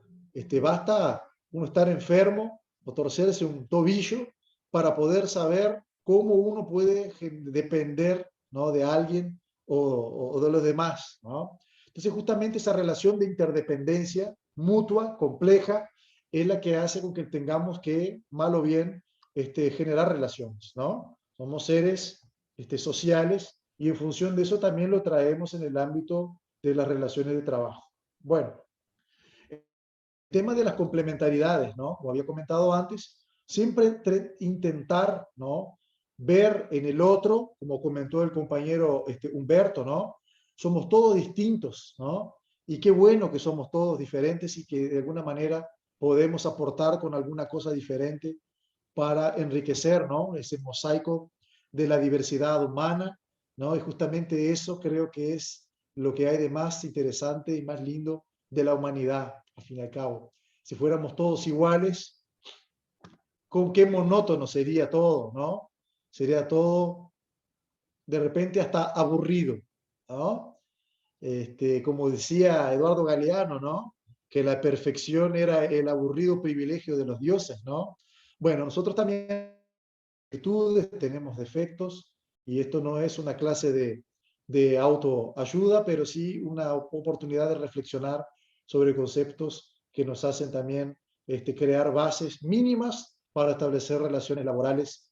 Basta uno estar enfermo o torcerse un tobillo para poder saber cómo uno puede depender, ¿no?, de alguien o de los demás, ¿no? Entonces, justamente esa relación de interdependencia mutua, compleja, es la que hace con que tengamos que, mal o bien, generar relaciones, ¿no? Somos seres sociales y en función de eso también lo traemos en el ámbito de las relaciones de trabajo. Bueno, el tema de las complementariedades, ¿no? Como había comentado antes, siempre intentar, ¿no?, ver en el otro, como comentó el compañero Humberto, ¿no? Somos todos distintos, ¿no? Y qué bueno que somos todos diferentes y que de alguna manera podemos aportar con alguna cosa diferente para enriquecer, ¿no?, ese mosaico de la diversidad humana, ¿no? Y justamente eso creo que es lo que hay de más interesante y más lindo de la humanidad, al fin y al cabo. Si fuéramos todos iguales, con qué monótono sería todo, ¿no? Sería todo de repente hasta aburrido, ¿no? Como decía Eduardo Galeano, ¿no?, que la perfección era el aburrido privilegio de los dioses, ¿no? Bueno, nosotros también virtudes, tenemos defectos, y esto no es una clase de autoayuda, pero sí una oportunidad de reflexionar sobre conceptos que nos hacen también crear bases mínimas para establecer relaciones laborales,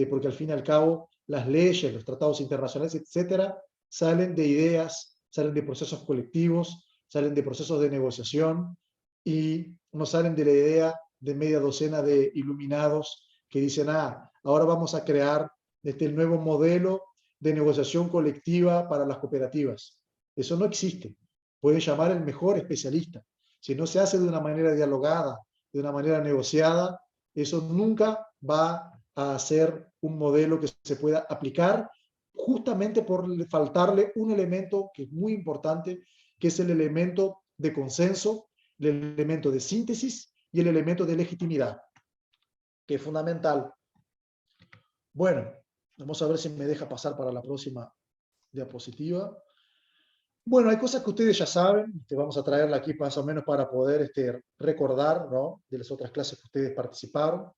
porque al fin y al cabo las leyes, los tratados internacionales, etcétera, salen de ideas, salen de procesos colectivos, salen de procesos de negociación y no salen de la idea de media docena de iluminados que dicen, ahora vamos a crear el nuevo modelo de negociación colectiva para las cooperativas. Eso no existe. Pueden llamar el mejor especialista. Si no se hace de una manera dialogada, de una manera negociada, eso nunca va a ser un modelo que se pueda aplicar, justamente por faltarle un elemento que es muy importante, que es el elemento de consenso, el elemento de síntesis y el elemento de legitimidad, que es fundamental. Bueno, vamos a ver si me deja pasar para la próxima diapositiva. Bueno, hay cosas que ustedes ya saben, que vamos a traerla aquí más o menos para poder recordar, ¿no?, de las otras clases que ustedes participaron,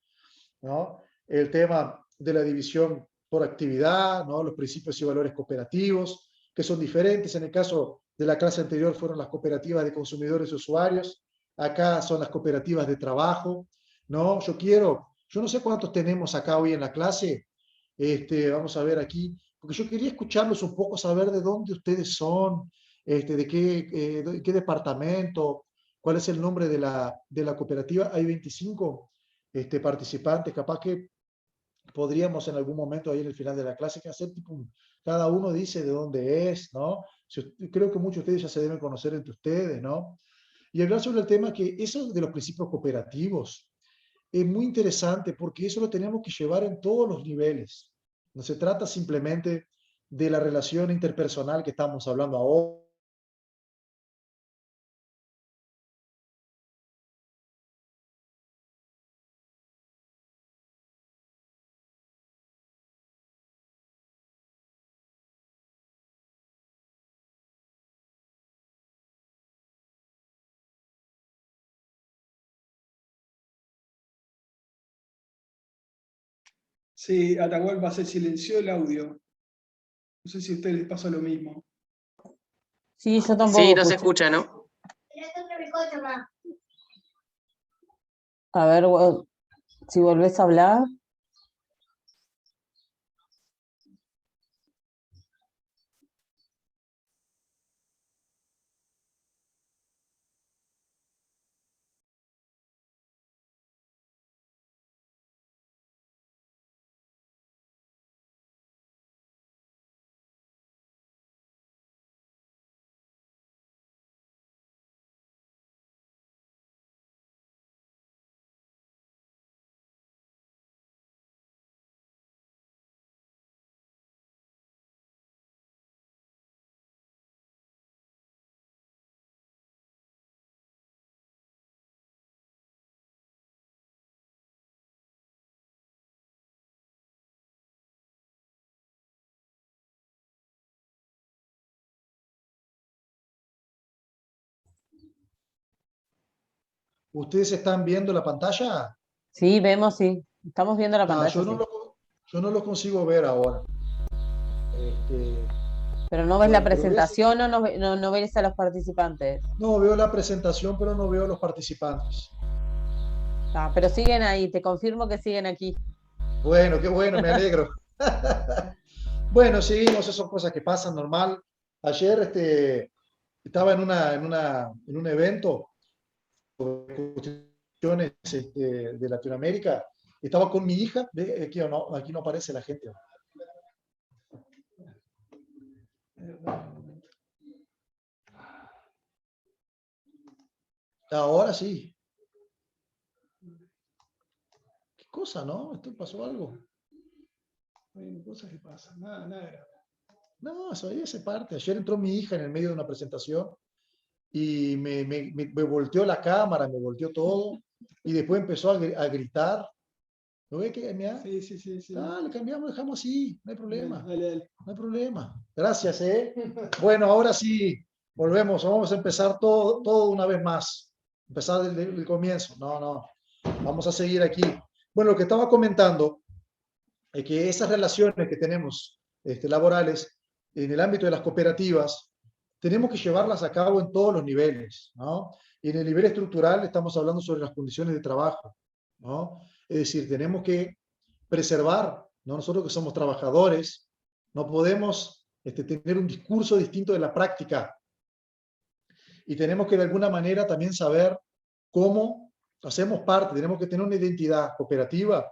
¿no? El tema de la división por actividad, ¿no?, los principios y valores cooperativos, que son diferentes. En el caso de la clase anterior fueron las cooperativas de consumidores y usuarios, acá son las cooperativas de trabajo, ¿no? Yo no sé cuántos tenemos acá hoy en la clase, vamos a ver aquí, porque yo quería escucharlos un poco, saber de dónde ustedes son, de qué departamento, cuál es el nombre de la cooperativa. Hay 25 participantes, capaz que podríamos en algún momento ahí en el final de la clase que hacer tipo cada uno dice de dónde es, ¿no? Creo que muchos de ustedes ya se deben conocer entre ustedes, ¿no? Y hablar sobre el tema que eso de los principios cooperativos es muy interesante porque eso lo tenemos que llevar en todos los niveles. No se trata simplemente de la relación interpersonal que estamos hablando ahora, Sí, Atahualpa se silenció el audio. No sé si a ustedes les pasa lo mismo. Sí, yo tampoco Sí, no se escucho. escucha, ¿no? A ver, si volvés a hablar. ¿Ustedes están viendo la pantalla? Sí, vemos, sí. Estamos viendo la pantalla, Yo sí. yo no lo consigo ver ahora. Pero no ves la Bueno, pero presentación o no ves a los participantes. no, veo la presentación, pero no veo a los participantes. Ah, pero siguen ahí, te confirmo que siguen aquí. Bueno, qué bueno, me alegro. Bueno, seguimos, esas son cosas que pasan, normal. Ayer estaba en un evento sobre cuestiones de Latinoamérica. Estaba con mi hija, ¿ve? Aquí no aparece la gente. Ahora sí. ¿Qué cosa, no? ¿Esto pasó algo? Hay cosas que pasan, nada grave. No, eso ahí hace parte. Ayer entró mi hija en el medio de una presentación y me volteó la cámara, me volteó todo, y después empezó a gritar. ¿Lo ve que me Sí. Dale, cambiamos, dejamos así, no hay problema. Dale. No hay problema. Gracias, ¿eh? Bueno, ahora sí, volvemos, vamos a empezar todo una vez más. Empezar desde el comienzo. No, vamos a seguir aquí. Bueno, lo que estaba comentando es que esas relaciones que tenemos laborales en el ámbito de las cooperativas, tenemos que llevarlas a cabo en todos los niveles, ¿no? Y en el nivel estructural estamos hablando sobre las condiciones de trabajo, ¿no? Es decir, tenemos que preservar, ¿no? Nosotros que somos trabajadores, no podemos tener un discurso distinto de la práctica. Y tenemos que de alguna manera también saber cómo hacemos parte, tenemos que tener una identidad cooperativa,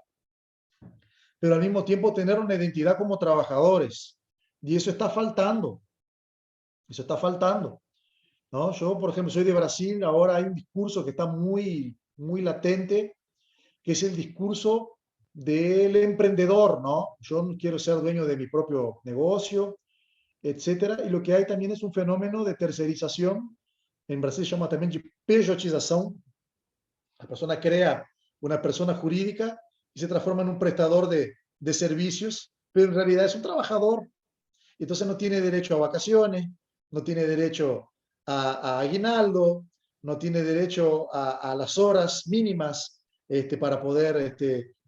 pero al mismo tiempo tener una identidad como trabajadores. Y eso está faltando. Eso está faltando, ¿no? Yo, por ejemplo, soy de Brasil, ahora hay un discurso que está muy latente, que es el discurso del emprendedor, ¿no? Yo no quiero ser dueño de mi propio negocio, etcétera. Y lo que hay también es un fenómeno de tercerización. En Brasil se llama también de pejotización. La persona crea una persona jurídica y se transforma en un prestador de servicios, pero en realidad es un trabajador. Entonces no tiene derecho a vacaciones, no tiene derecho a aguinaldo, no tiene derecho a las horas mínimas para poder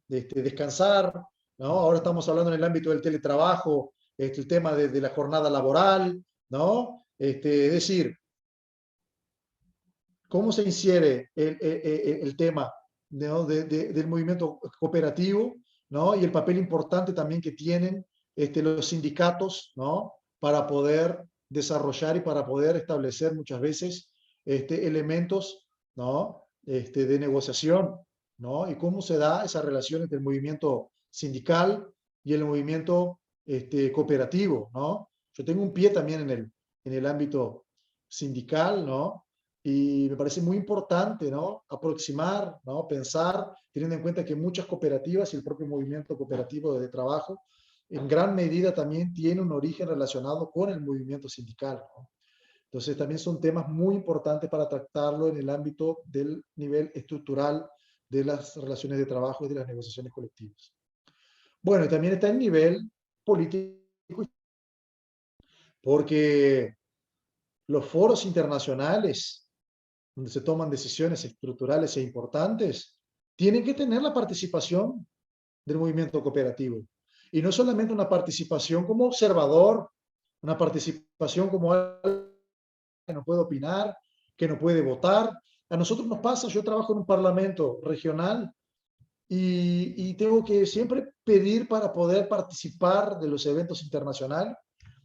descansar, ¿no? Ahora estamos hablando en el ámbito del teletrabajo, el tema de la jornada laboral, ¿no? Es decir, ¿cómo se infiere el tema, ¿no? del movimiento cooperativo, ¿no? Y el papel importante también que tienen los sindicatos, ¿no? Para poder desarrollar y para poder establecer muchas veces elementos, ¿no? De negociación, ¿no? Y cómo se da esa relación entre el movimiento sindical y el movimiento cooperativo, ¿no? Yo tengo un pie también en el ámbito sindical, ¿no? Y me parece muy importante, ¿no? Aproximar, ¿no? Pensar, teniendo en cuenta que muchas cooperativas y el propio movimiento cooperativo de trabajo, en gran medida también tiene un origen relacionado con el movimiento sindical, ¿no? Entonces también son temas muy importantes para tratarlo en el ámbito del nivel estructural de las relaciones de trabajo y de las negociaciones colectivas. Bueno, y también está el nivel político, porque los foros internacionales donde se toman decisiones estructurales e importantes, tienen que tener la participación del movimiento cooperativo. Y no solamente una participación como observador, una participación como alguien que no puede opinar, que no puede votar. A nosotros nos pasa, yo trabajo en un parlamento regional y tengo que siempre pedir para poder participar de los eventos internacionales.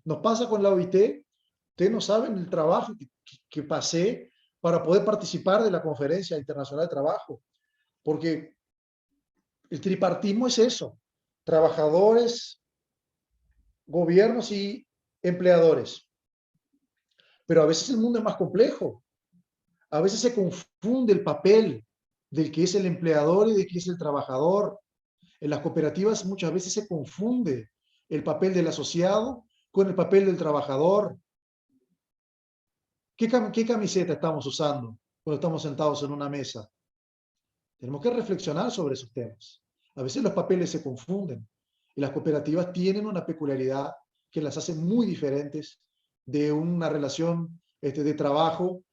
Nos pasa con la OIT, ustedes no saben el trabajo que pasé para poder participar de la Conferencia Internacional de Trabajo, porque el tripartismo es eso, trabajadores, gobiernos y empleadores. Pero a veces el mundo es más complejo, a veces se confunde el papel del que es el empleador y del que es el trabajador. En las cooperativas muchas veces se confunde el papel del asociado con el papel del trabajador. ¿Qué camiseta estamos usando cuando estamos sentados en una mesa? Tenemos que reflexionar sobre esos temas. A veces los papeles se confunden y las cooperativas tienen una peculiaridad que las hace muy diferentes de una relación de trabajo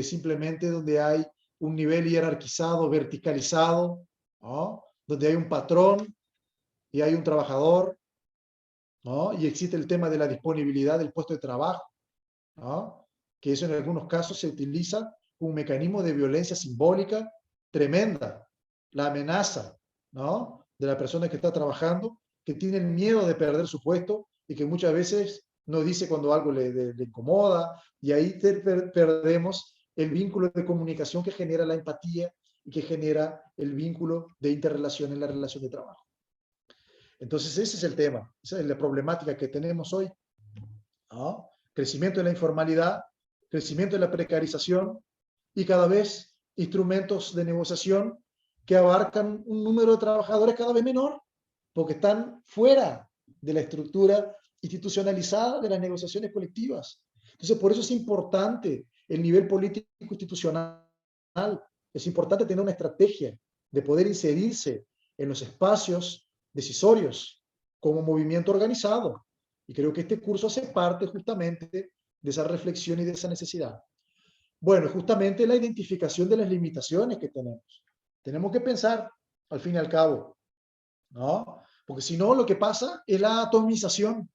simplemente donde hay un nivel jerarquizado, verticalizado, ¿no? Donde hay un patrón y hay un trabajador, ¿no? Y existe el tema de la disponibilidad del puesto de trabajo, ¿no? Que eso en algunos casos se utiliza como un mecanismo de violencia simbólica tremenda, la amenaza, ¿no? De la persona que está trabajando, que tiene el miedo de perder su puesto y que muchas veces no dice cuando algo le incomoda, y ahí perdemos el vínculo de comunicación que genera la empatía y que genera el vínculo de interrelación en la relación de trabajo. Entonces ese es el tema, esa es la problemática que tenemos hoy, ¿no? Crecimiento de la informalidad, crecimiento de la precarización y cada vez instrumentos de negociación que abarcan un número de trabajadores cada vez menor, porque están fuera de la estructura institucionalizada de las negociaciones colectivas. Entonces, por eso es importante el nivel político institucional, es importante tener una estrategia de poder inserirse en los espacios decisorios como movimiento organizado. Y creo que este curso hace parte justamente de esa reflexión y de esa necesidad. Bueno, justamente la identificación de las limitaciones que tenemos. Tenemos que pensar, al fin y al cabo, ¿no? Porque si no, lo que pasa es la atomización.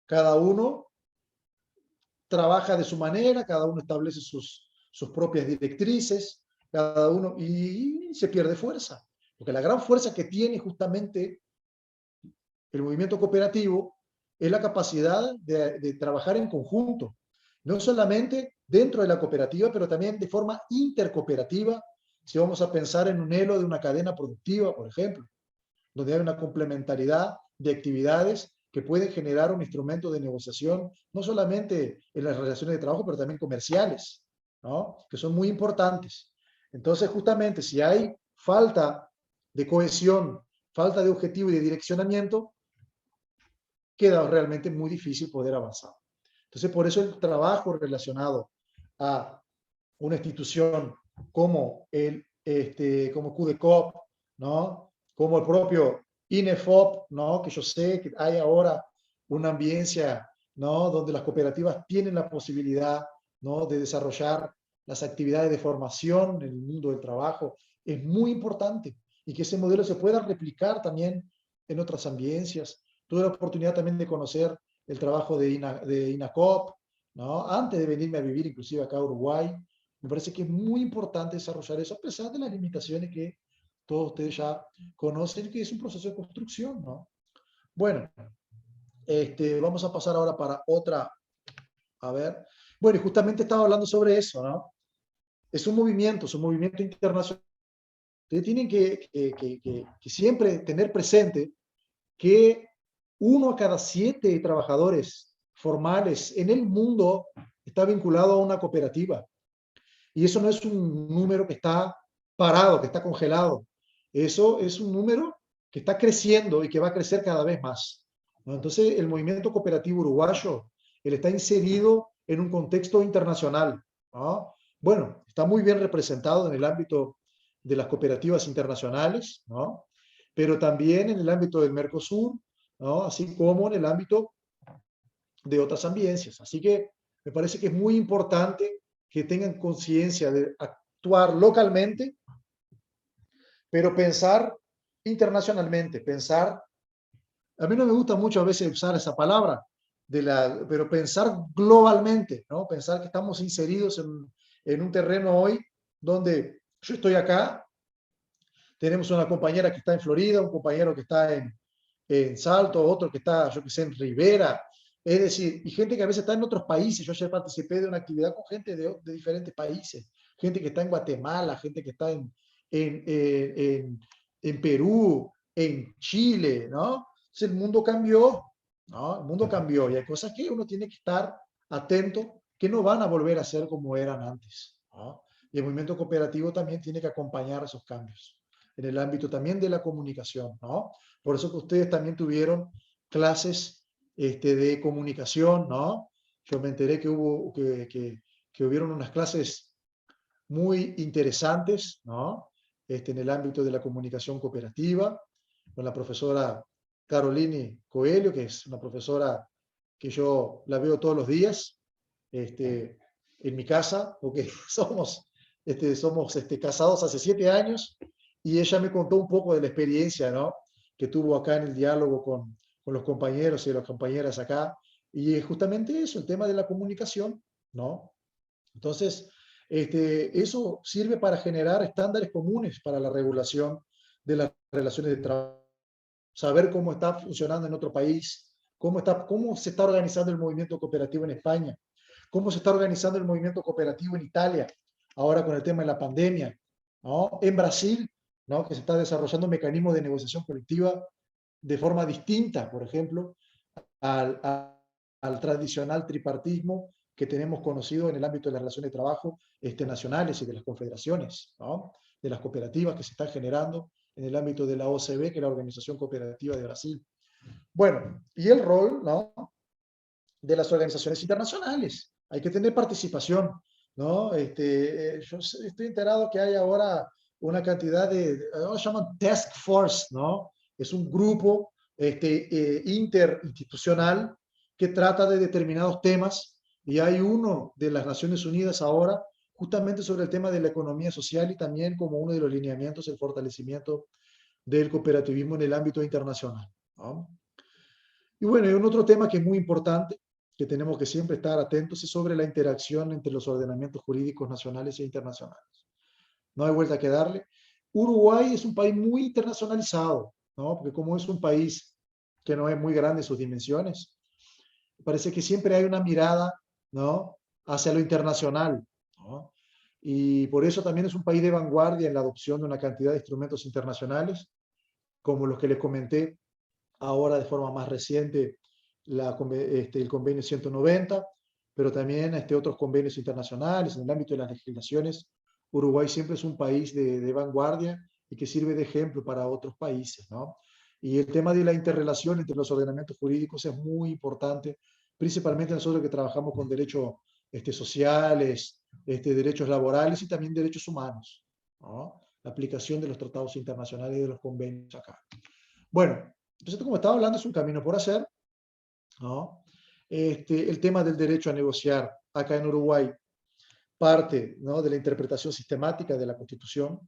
Cada uno trabaja de su manera, cada uno establece sus propias directrices, cada uno, y se pierde fuerza. Porque la gran fuerza que tiene justamente el movimiento cooperativo es la capacidad de trabajar en conjunto, no solamente dentro de la cooperativa, pero también de forma intercooperativa, si vamos a pensar en un elo de una cadena productiva, por ejemplo, donde hay una complementariedad de actividades que pueden generar un instrumento de negociación, no solamente en las relaciones de trabajo, pero también comerciales, ¿no? Que son muy importantes. Entonces, justamente, si hay falta de cohesión, falta de objetivo y de direccionamiento, queda realmente muy difícil poder avanzar. Entonces, por eso el trabajo relacionado a una institución como como QDCOP, ¿no? Como el propio INEFOP, ¿no? Que yo sé que hay ahora una ambiencia, ¿no? Donde las cooperativas tienen la posibilidad, ¿no? De desarrollar las actividades de formación en el mundo del trabajo, es muy importante, y que ese modelo se pueda replicar también en otras ambiencias. Tuve la oportunidad también de conocer el trabajo de INACOP, ¿no? Antes de venirme a vivir inclusive acá a Uruguay. Me parece que es muy importante desarrollar eso, a pesar de las limitaciones que todos ustedes ya conocen, que es un proceso de construcción, ¿no? Bueno, vamos a pasar ahora para otra, a ver. Bueno, y justamente estaba hablando sobre eso, ¿no? Es un movimiento internacional. Ustedes tienen que siempre tener presente que 1 a cada 7 trabajadores formales en el mundo está vinculado a una cooperativa. Y eso no es un número que está parado, que está congelado. Eso es un número que está creciendo y que va a crecer cada vez más, ¿no? Entonces, el movimiento cooperativo uruguayo, él está inserido en un contexto internacional, ¿no? Bueno, está muy bien representado en el ámbito de las cooperativas internacionales, ¿no? Pero también en el ámbito del Mercosur, ¿no? Así como en el ámbito de otras ambiencias. Así que me parece que es muy importante que tengan conciencia de actuar localmente, pero pensar internacionalmente, pensar, a mí no me gusta mucho a veces usar esa palabra, pero pensar globalmente, ¿no? Pensar que estamos inseridos en un terreno hoy donde yo estoy acá, tenemos una compañera que está en Florida, un compañero que está en Salto, otro que está, yo que sé, en Rivera, es decir, y gente que a veces está en otros países. Yo ayer participé de una actividad con gente de diferentes países, gente que está en Guatemala, gente que está en Perú, en Chile, ¿no? Entonces el mundo cambió, ¿no? El mundo cambió y hay cosas que uno tiene que estar atento, que no van a volver a ser como eran antes, ¿no? Y el movimiento cooperativo también tiene que acompañar esos cambios, en el ámbito también de la comunicación, ¿no? Por eso que ustedes también tuvieron clases de comunicación, ¿no? Yo me enteré que hubieron unas clases muy interesantes, ¿no? En el ámbito de la comunicación cooperativa, con la profesora Carolini Coelho, que es una profesora que yo la veo todos los días, en mi casa, porque somos somos casados hace 7 años, y ella me contó un poco de la experiencia, ¿no?, que tuvo acá en el diálogo con los compañeros y las compañeras acá, y es justamente eso, el tema de la comunicación, ¿no? Entonces, eso sirve para generar estándares comunes para la regulación de las relaciones de trabajo, saber cómo está funcionando en otro país, cómo se está organizando el movimiento cooperativo en España, cómo se está organizando el movimiento cooperativo en Italia, ahora con el tema de la pandemia, ¿no? En Brasil, ¿no?, que se está desarrollando un mecanismo de negociación colectiva de forma distinta, por ejemplo, al tradicional tripartismo que tenemos conocido en el ámbito de las relaciones de trabajo nacionales y de las confederaciones, ¿no?, de las cooperativas que se están generando en el ámbito de la OCB, que es la Organización Cooperativa de Brasil. Bueno, y el rol, ¿no?, de las organizaciones internacionales. Hay que tener participación, ¿no? Yo estoy enterado que hay ahora una cantidad lo llaman task force, ¿no? Es un grupo interinstitucional que trata de determinados temas, y hay uno de las Naciones Unidas ahora justamente sobre el tema de la economía social, y también como uno de los lineamientos el fortalecimiento del cooperativismo en el ámbito internacional, ¿no? Y bueno, hay un otro tema que es muy importante, que tenemos que siempre estar atentos, es sobre la interacción entre los ordenamientos jurídicos nacionales e internacionales. No hay vuelta que darle. Uruguay es un país muy internacionalizado, ¿no? Porque como es un país que no es muy grande en sus dimensiones, parece que siempre hay una mirada, ¿no?, hacia lo internacional, ¿no? Y por eso también es un país de vanguardia en la adopción de una cantidad de instrumentos internacionales, como los que les comenté ahora de forma más reciente, el convenio 190, pero también otros convenios internacionales en el ámbito de las legislaciones. Uruguay siempre es un país de vanguardia y que sirve de ejemplo para otros países, ¿no? Y el tema de la interrelación entre los ordenamientos jurídicos es muy importante, principalmente nosotros que trabajamos con derechos sociales, derechos laborales y también derechos humanos, ¿no? La aplicación de los tratados internacionales y de los convenios acá. Bueno, entonces, como estaba hablando, es un camino por hacer, ¿no? El tema del derecho a negociar acá en Uruguay parte, ¿no?, de la interpretación sistemática de la Constitución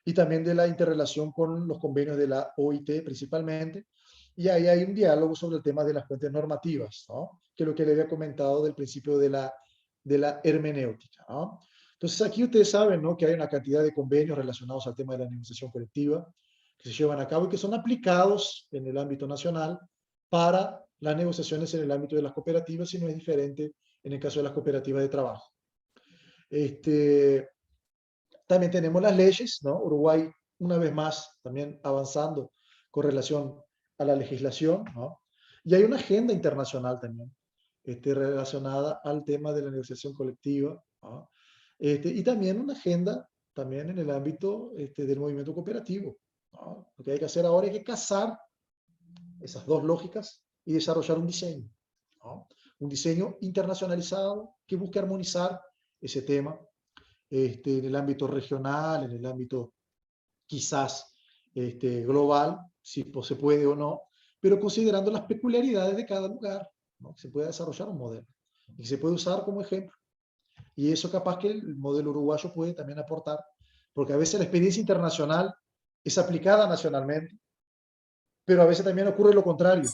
y también de la interrelación con los convenios de la OIT principalmente, y ahí hay un diálogo sobre el tema de las fuentes normativas, ¿no?, que es lo que le había comentado del principio de la hermenéutica, ¿no? Entonces aquí ustedes saben, ¿no?, que hay una cantidad de convenios relacionados al tema de la negociación colectiva que se llevan a cabo y que son aplicados en el ámbito nacional para las negociaciones en el ámbito de las cooperativas, y no es diferente en el caso de las cooperativas de trabajo. También tenemos las leyes, ¿no? Uruguay, una vez más, también avanzando con relación a la legislación, ¿no? Y hay una agenda internacional también relacionada al tema de la negociación colectiva, ¿no? Y también una agenda también en el ámbito del movimiento cooperativo, ¿no? Lo que hay que hacer ahora es que casar esas dos lógicas y desarrollar un diseño, ¿no? Un diseño internacionalizado que busque armonizar ese tema en el ámbito regional, en el ámbito quizás global, si se puede o no, pero considerando las peculiaridades de cada lugar, ¿no? Se puede desarrollar un modelo y se puede usar como ejemplo. Y eso capaz que el modelo uruguayo puede también aportar, porque a veces la experiencia internacional es aplicada nacionalmente, pero a veces también ocurre lo contrario.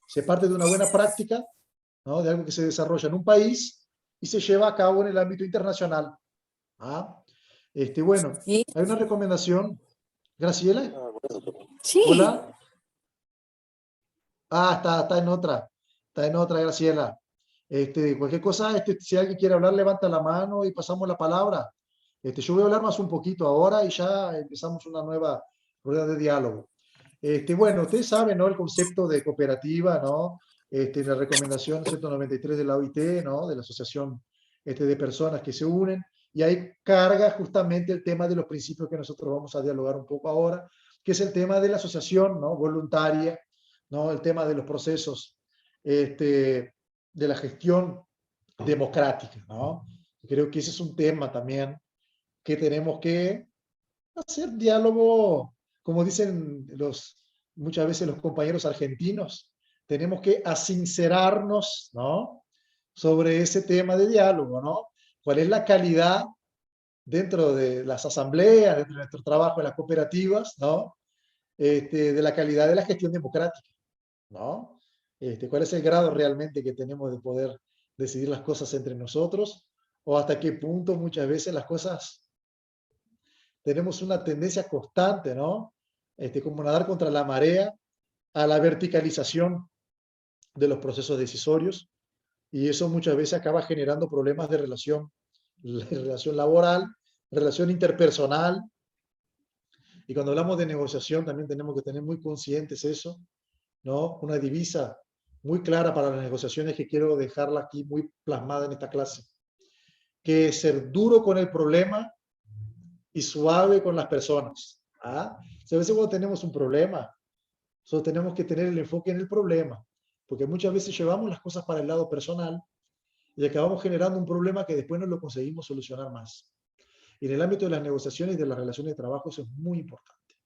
Se parte de una buena práctica, ¿no?, de algo que se desarrolla en un país y se lleva a cabo en el ámbito internacional. ¿Ah? Bueno, Sí. hay una recomendación. Graciela. Sí. Hola. Está en otra. Está en otra, Graciela. Cualquier cosa, si alguien quiere hablar, levanta la mano y pasamos la palabra. Yo voy a hablar más un poquito ahora y ya empezamos una nueva rueda de diálogo. Bueno, ustedes saben, ¿no?, el concepto de cooperativa, ¿no? La recomendación 193 de la OIT, ¿no?, de la Asociación de Personas que se unen, y ahí carga justamente el tema de los principios que nosotros vamos a dialogar un poco ahora, que es el tema de la asociación, ¿no?, voluntaria, ¿no?, el tema de los procesos de la gestión democrática, ¿no? Creo que ese es un tema también que tenemos que hacer diálogo, como dicen muchas veces los compañeros argentinos, tenemos que asincerarnos, ¿no?, sobre ese tema de diálogo, ¿no? ¿Cuál es la calidad dentro de las asambleas, dentro de nuestro trabajo en las cooperativas, ¿no? De la calidad de la gestión democrática, ¿no? ¿Cuál es el grado realmente que tenemos de poder decidir las cosas entre nosotros? O hasta qué punto muchas veces las cosas tenemos una tendencia constante, ¿no? Como nadar contra la marea, a la verticalización de los procesos decisorios, y eso muchas veces acaba generando problemas de relación laboral, relación interpersonal, y cuando hablamos de negociación también tenemos que tener muy conscientes eso, ¿no? Una divisa muy clara para las negociaciones que quiero dejarla aquí muy plasmada en esta clase, que es ser duro con el problema y suave con las personas. ¿Ah? O sea, a veces cuando tenemos un problema, solo tenemos que tener el enfoque en el problema, porque muchas veces llevamos las cosas para el lado personal y acabamos generando un problema que después no lo conseguimos solucionar más. Y en el ámbito de las negociaciones y de las relaciones de trabajo eso es muy importante,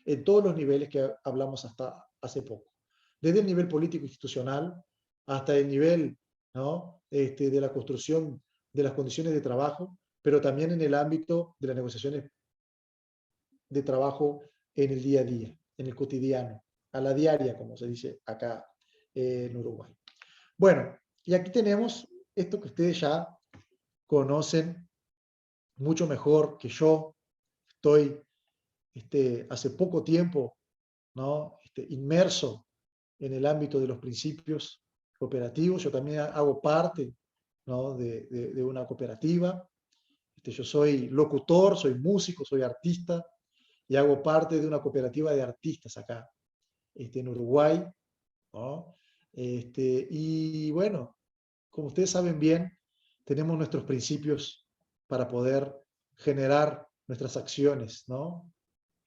en todos los niveles que hablamos hasta hace poco, desde el nivel político institucional hasta el nivel, ¿no? De la construcción de las condiciones de trabajo, pero también en el ámbito de las negociaciones de trabajo en el día a día, en el cotidiano, a la diaria, como se dice acá en Uruguay. Bueno, y aquí tenemos esto que ustedes ya conocen mucho mejor que yo. Estoy hace poco tiempo, ¿no? Inmerso en el ámbito de los principios cooperativos. Yo también hago parte, ¿no? de una cooperativa. Yo soy locutor, soy músico, soy artista y hago parte de una cooperativa de artistas acá en Uruguay, ¿no? Y bueno, como ustedes saben bien, tenemos nuestros principios para poder generar nuestras acciones, ¿no?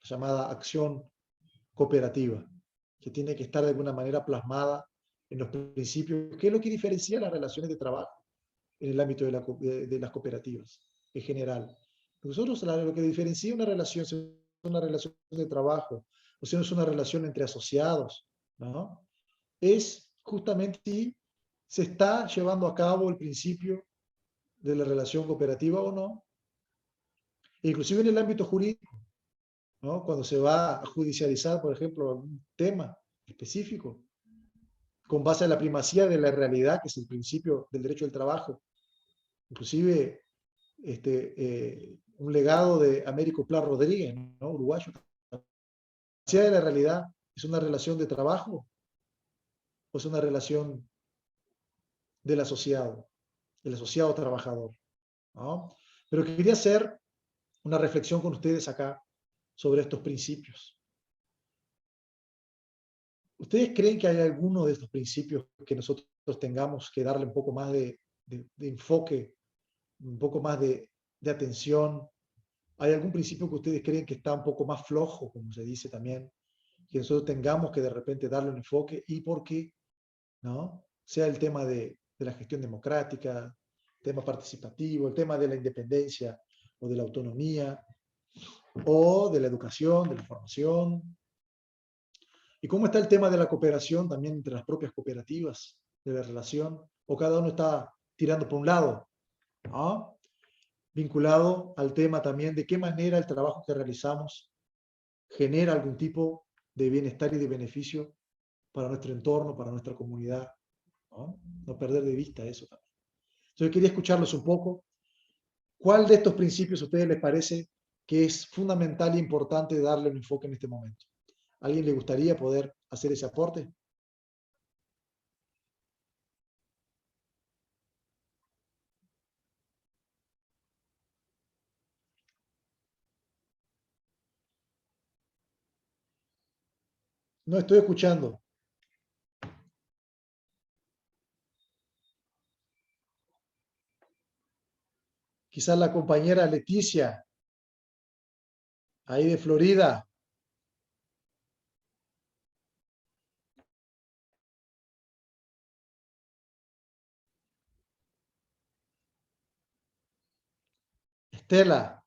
Llamada acción cooperativa, que tiene que estar de alguna manera plasmada en los principios, que es lo que diferencia las relaciones de trabajo en el ámbito de las cooperativas en general. Nosotros lo que diferencia una relación, si es una relación de trabajo, o si no es una relación entre asociados, ¿no? Es justamente si se está llevando a cabo el principio de la relación cooperativa o no, inclusive en el ámbito jurídico, ¿no? Cuando se va a judicializar, por ejemplo, un tema específico, con base a la primacía de la realidad, que es el principio del derecho del trabajo. Inclusive, un legado de Américo Pla Rodríguez, ¿no? Uruguayo. La primacía de la realidad es una relación de trabajo o es una relación del asociado trabajador, ¿no? Pero quería hacer una reflexión con ustedes acá sobre estos principios. ¿Ustedes creen que hay alguno de estos principios que nosotros tengamos que darle un poco más de enfoque, un poco más de atención? ¿Hay algún principio que ustedes creen que está un poco más flojo, como se dice también, que nosotros tengamos que de repente darle un enfoque y por qué? ¿No? Sea el tema de la gestión democrática, el tema participativo, el tema de la independencia o de la autonomía, o de la educación, de la formación. ¿Y cómo está el tema de la cooperación también entre las propias cooperativas, de la relación? ¿O cada uno está tirando por un lado? ¿No? Vinculado al tema también de qué manera el trabajo que realizamos genera algún tipo de bienestar y de beneficio para nuestro entorno, para nuestra comunidad. No perder de vista eso también. Yo quería escucharlos un poco. ¿Cuál de estos principios a ustedes les parece que es fundamental e importante darle un enfoque en este momento? ¿A alguien le gustaría poder hacer ese aporte? No estoy escuchando. Quizás la compañera Leticia, ahí de Florida. Estela.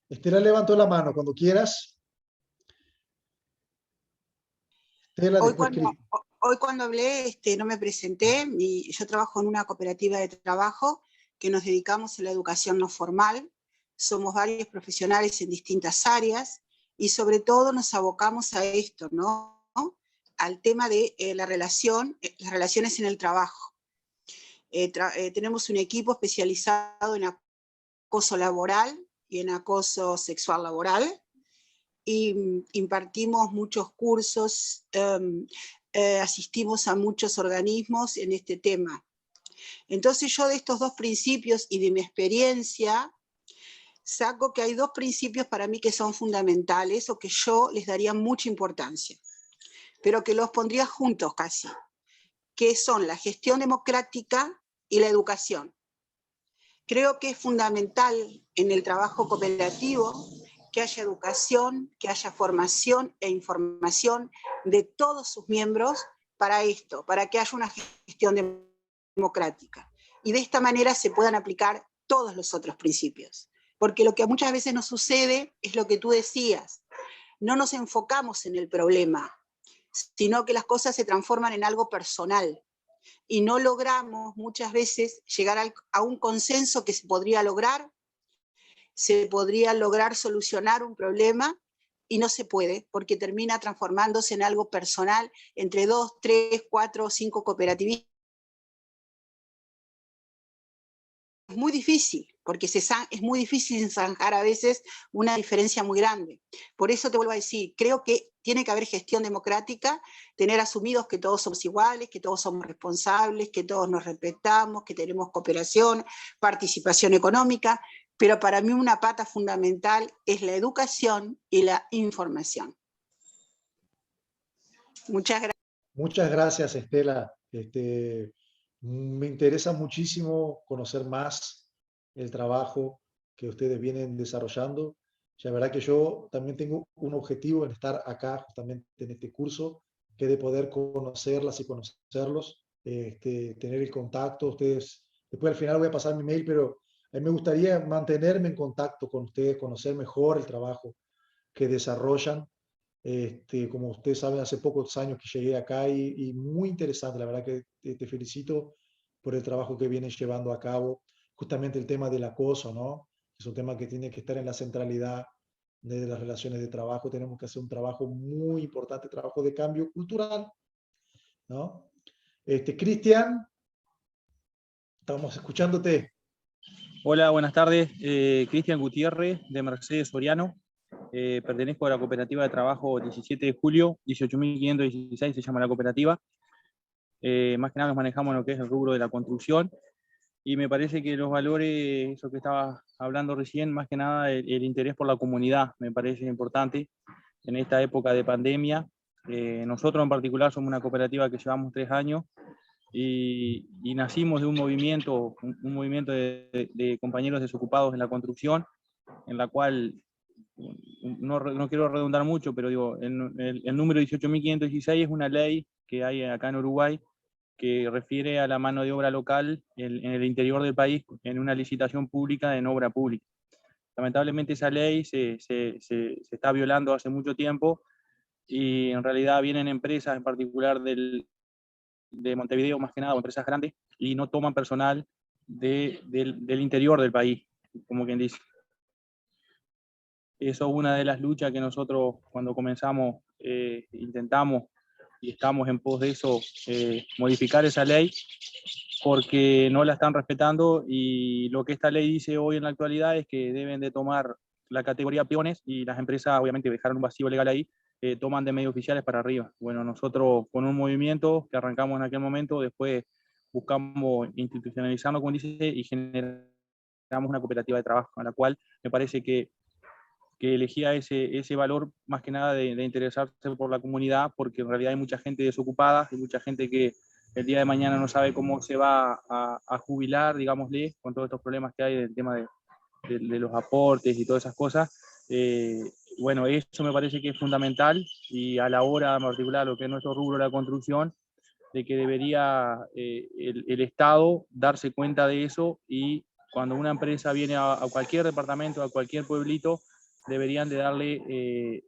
Estela levantó la mano, cuando quieras. Estela, Hoy después cuando, hoy cuando hablé no me presenté, yo trabajo en una cooperativa de trabajo que nos dedicamos a la educación no formal, somos varios profesionales en distintas áreas y sobre todo nos abocamos a esto, ¿no? Al tema de las relaciones en el trabajo. Tenemos un equipo especializado en acoso laboral y en acoso sexual laboral, y impartimos muchos cursos, asistimos a muchos organismos en este tema. Entonces yo de estos dos principios y de mi experiencia, saco que hay dos principios para mí que son fundamentales o que yo les daría mucha importancia, pero que los pondría juntos casi, que son la gestión democrática y la educación. Creo que es fundamental en el trabajo cooperativo que haya educación, que haya formación e información de todos sus miembros para esto, para que haya una gestión democrática. Y de esta manera se puedan aplicar todos los otros principios. Porque lo que muchas veces nos sucede es lo que tú decías, no nos enfocamos en el problema, sino que las cosas se transforman en algo personal. Y no logramos muchas veces llegar a un consenso que se podría lograr solucionar un problema, y no se puede, porque termina transformándose en algo personal entre 2, 3, 4 o 5 cooperativistas. Es muy difícil, porque es muy difícil zanjar a veces una diferencia muy grande. Por eso te vuelvo a decir, creo que tiene que haber gestión democrática, tener asumidos que todos somos iguales, que todos somos responsables, que todos nos respetamos, que tenemos cooperación, participación económica, pero para mí una pata fundamental es la educación y la información. Muchas gracias. Muchas gracias, Estela. Me interesa muchísimo conocer más el trabajo que ustedes vienen desarrollando. La verdad que yo también tengo un objetivo en estar acá, justamente en este curso, que de poder conocerlas y conocerlos, tener el contacto. Ustedes, después al final voy a pasar mi mail, pero a mí me gustaría mantenerme en contacto con ustedes, conocer mejor el trabajo que desarrollan. Como ustedes saben, hace pocos años que llegué acá y muy interesante, la verdad que te felicito por el trabajo que vienes llevando a cabo. Justamente el tema del acoso, ¿no? Es un tema que tiene que estar en la centralidad de las relaciones de trabajo. Tenemos que hacer un trabajo muy importante, trabajo de cambio cultural, ¿no? Cristian, estamos escuchándote. Hola, buenas tardes. Cristian Gutiérrez, de Mercedes Soriano. Pertenezco a la cooperativa de trabajo 17 de julio, 18.516 se llama la cooperativa. Más que nada nos manejamos en lo que es el rubro de la construcción, y me parece que los valores, eso que estaba hablando recién, más que nada el interés por la comunidad, me parece importante en esta época de pandemia. Nosotros en particular somos una cooperativa que llevamos 3 años, y nacimos de un movimiento de compañeros desocupados en la construcción, en la cual, no quiero redundar mucho, pero digo, el número 18.516 es una ley que hay acá en Uruguay que refiere a la mano de obra local en el interior del país en una licitación pública en obra pública. Lamentablemente esa ley se está violando hace mucho tiempo, y en realidad vienen empresas, en particular de Montevideo más que nada, o empresas grandes, y no toman personal del interior del país, como quien dice. Eso es una de las luchas que nosotros cuando comenzamos intentamos, y estamos en pos de eso, modificar esa ley, porque no la están respetando, y lo que esta ley dice hoy en la actualidad es que deben de tomar la categoría peones, y las empresas obviamente dejaron un vacío legal ahí, toman de medio oficiales para arriba. Bueno, nosotros con un movimiento que arrancamos en aquel momento, después buscamos institucionalizarnos, como dice, y generamos una cooperativa de trabajo, a la cual me parece que elegía ese valor más que nada de interesarse por la comunidad, porque en realidad hay mucha gente desocupada, hay mucha gente que el día de mañana no sabe cómo se va a jubilar, digámosle, con todos estos problemas que hay del tema de los aportes y todas esas cosas. Bueno, eso me parece que es fundamental, y a la hora en particular lo que es nuestro rubro de la construcción, de que debería el Estado darse cuenta de eso, y cuando una empresa viene a cualquier departamento, a cualquier pueblito, deberían de darle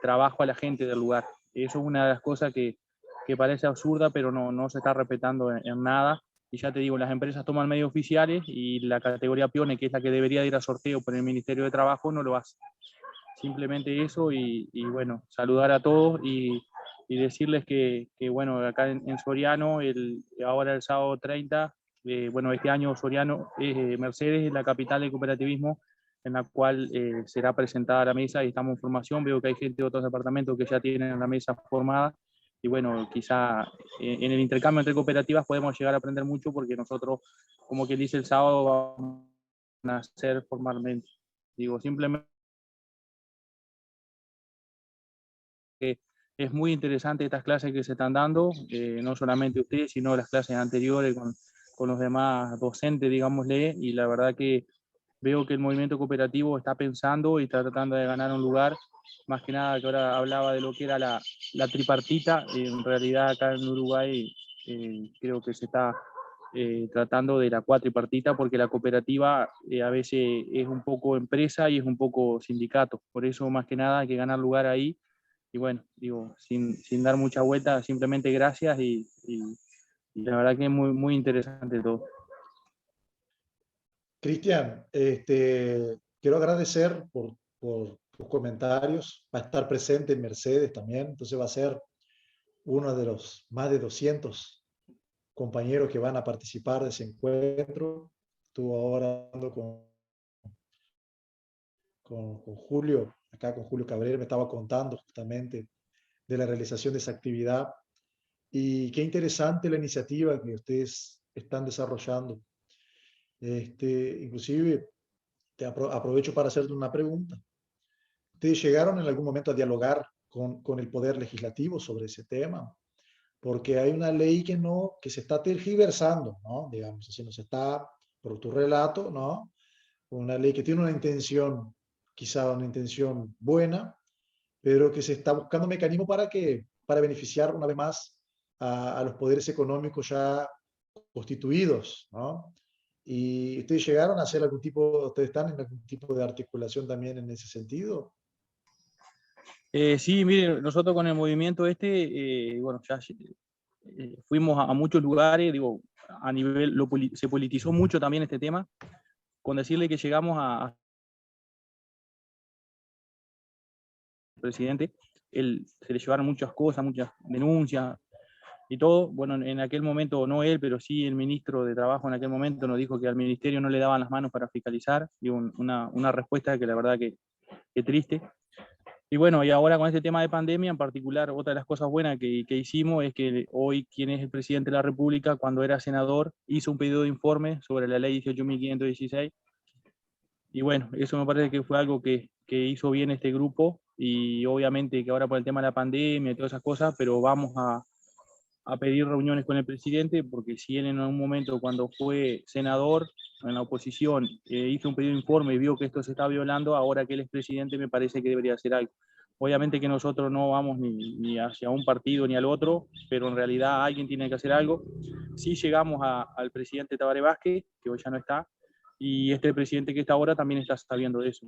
trabajo a la gente del lugar. Eso es una de las cosas que que parece absurda, pero no se está respetando en nada. Y ya te digo, las empresas toman medios oficiales y la categoría Pione, que es la que debería ir a sorteo por el Ministerio de Trabajo, no lo hace. Simplemente eso y bueno, saludar a todos y decirles que bueno, acá en Soriano, ahora el sábado 30, bueno, este año Soriano, Mercedes es la capital del cooperativismo, en la cual será presentada la mesa y estamos en formación. Veo que hay gente de otros departamentos que ya tienen la mesa formada y bueno, quizá en el intercambio entre cooperativas podemos llegar a aprender mucho porque nosotros, como que dice el sábado, vamos a hacer formalmente. Digo, simplemente que es muy interesante estas clases que se están dando, no solamente ustedes, sino las clases anteriores con los demás docentes, digámosle, y la verdad que veo que el movimiento cooperativo está pensando y está tratando de ganar un lugar, más que nada que ahora hablaba de lo que era la tripartita, en realidad acá en Uruguay creo que se está tratando de la cuatripartita, porque la cooperativa a veces es un poco empresa y es un poco sindicato, por eso más que nada hay que ganar lugar ahí. Y bueno, digo, sin dar mucha vuelta, simplemente gracias y la verdad que es muy interesante todo. Cristian, quiero agradecer por tus comentarios. Va a estar presente en Mercedes también, entonces va a ser uno de los más de 200 compañeros que van a participar de ese encuentro. Estuvo ahora hablando con Julio, acá con Julio Cabrera, me estaba contando justamente de la realización de esa actividad. Y qué interesante la iniciativa que ustedes están desarrollando. Inclusive, aprovecho para hacerte una pregunta. ¿Ustedes llegaron en algún momento a dialogar con el Poder Legislativo sobre ese tema? Porque hay una ley que se está tergiversando, ¿no? Digamos, así nos está, por tu relato, ¿no? Una ley que tiene una intención, quizá una intención buena, pero que se está buscando mecanismos para beneficiar una vez más a los poderes económicos ya constituidos, ¿no? ¿Y ustedes llegaron a hacer ustedes están en algún tipo de articulación también en ese sentido? Sí, mire, nosotros con el movimiento bueno, ya fuimos a muchos lugares, digo, a nivel, se politizó mucho también este tema, con decirle que llegamos a presidente, se le llevaron muchas cosas, muchas denuncias y todo. Bueno, en aquel momento, no él, pero sí el ministro de Trabajo en aquel momento nos dijo que al ministerio no le daban las manos para fiscalizar, y una respuesta que la verdad que triste. Y bueno, y ahora con este tema de pandemia en particular, otra de las cosas buenas que hicimos es que hoy quien es el presidente de la República, cuando era senador, hizo un pedido de informe sobre la ley 18.516. Y bueno, eso me parece que fue algo que hizo bien este grupo, y obviamente que ahora por el tema de la pandemia y todas esas cosas, pero vamos a pedir reuniones con el presidente, porque si él en algún momento cuando fue senador en la oposición hizo un pedido de informe y vio que esto se está violando, ahora que él es presidente me parece que debería hacer algo. Obviamente que nosotros no vamos ni hacia un partido ni al otro, pero en realidad alguien tiene que hacer algo. Sí llegamos al presidente Tabaré Vázquez, que hoy ya no está, y este presidente que está ahora también está sabiendo de eso.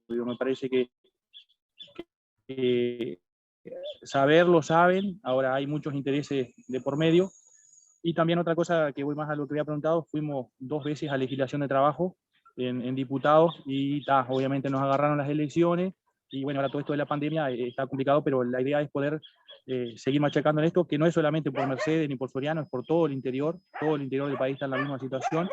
Me parece que saber lo saben, ahora hay muchos intereses de por medio. Y también otra cosa que voy más a lo que había preguntado, fuimos 2 veces a legislación de trabajo en diputados y obviamente nos agarraron las elecciones y bueno, ahora todo esto de la pandemia está complicado, pero la idea es poder seguir machacando en esto, que no es solamente por Mercedes ni por Soriano, es por todo el interior del país está en la misma situación.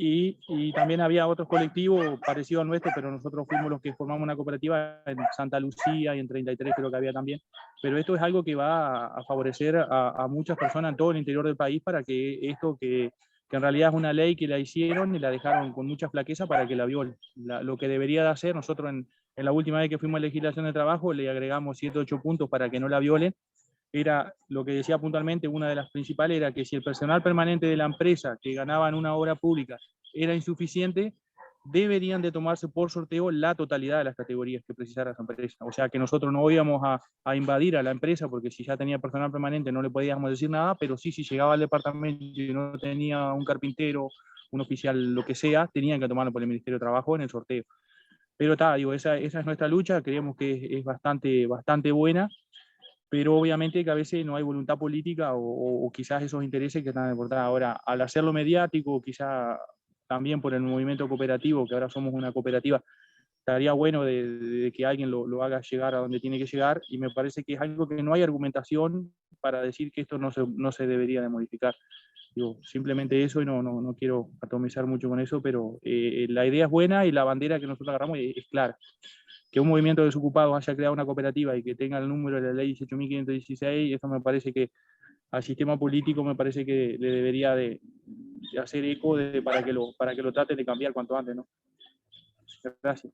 Y también había otros colectivos parecidos al nuestro, pero nosotros fuimos los que formamos una cooperativa en Santa Lucía y en 33 creo que había también. Pero esto es algo que va a favorecer a muchas personas en todo el interior del país para que esto que en realidad es una ley que la hicieron y la dejaron con mucha flaqueza para que la violen. Lo que debería de hacer, nosotros en la última vez que fuimos a legislación de trabajo le agregamos 7 o 8 puntos para que no la violen. Era lo que decía puntualmente, una de las principales era que si el personal permanente de la empresa que ganaba en una obra pública era insuficiente, deberían de tomarse por sorteo la totalidad de las categorías que precisara esa empresa. O sea que nosotros no íbamos a invadir a la empresa, porque si ya tenía personal permanente no le podíamos decir nada, pero sí, si llegaba al departamento y no tenía un carpintero, un oficial, lo que sea, tenían que tomarlo por el Ministerio de Trabajo en el sorteo. Pero digo, esa es nuestra lucha, creemos que es bastante buena. pero obviamente que a veces no hay voluntad política o quizás esos intereses que están deportados. Ahora, al hacerlo mediático, quizás también por el movimiento cooperativo, que ahora somos una cooperativa, estaría bueno de que alguien lo haga llegar a donde tiene que llegar, y me parece que es algo que no hay argumentación para decir que esto no se debería de modificar. Digo, simplemente eso, y no quiero atomizar mucho con eso, pero la idea es buena y la bandera que nosotros agarramos es clara. Que un movimiento de desocupados haya creado una cooperativa y que tenga el número de la ley 18.516, eso me parece que al sistema político me parece que le debería de hacer eco para que lo traten de cambiar cuanto antes, ¿no? Gracias.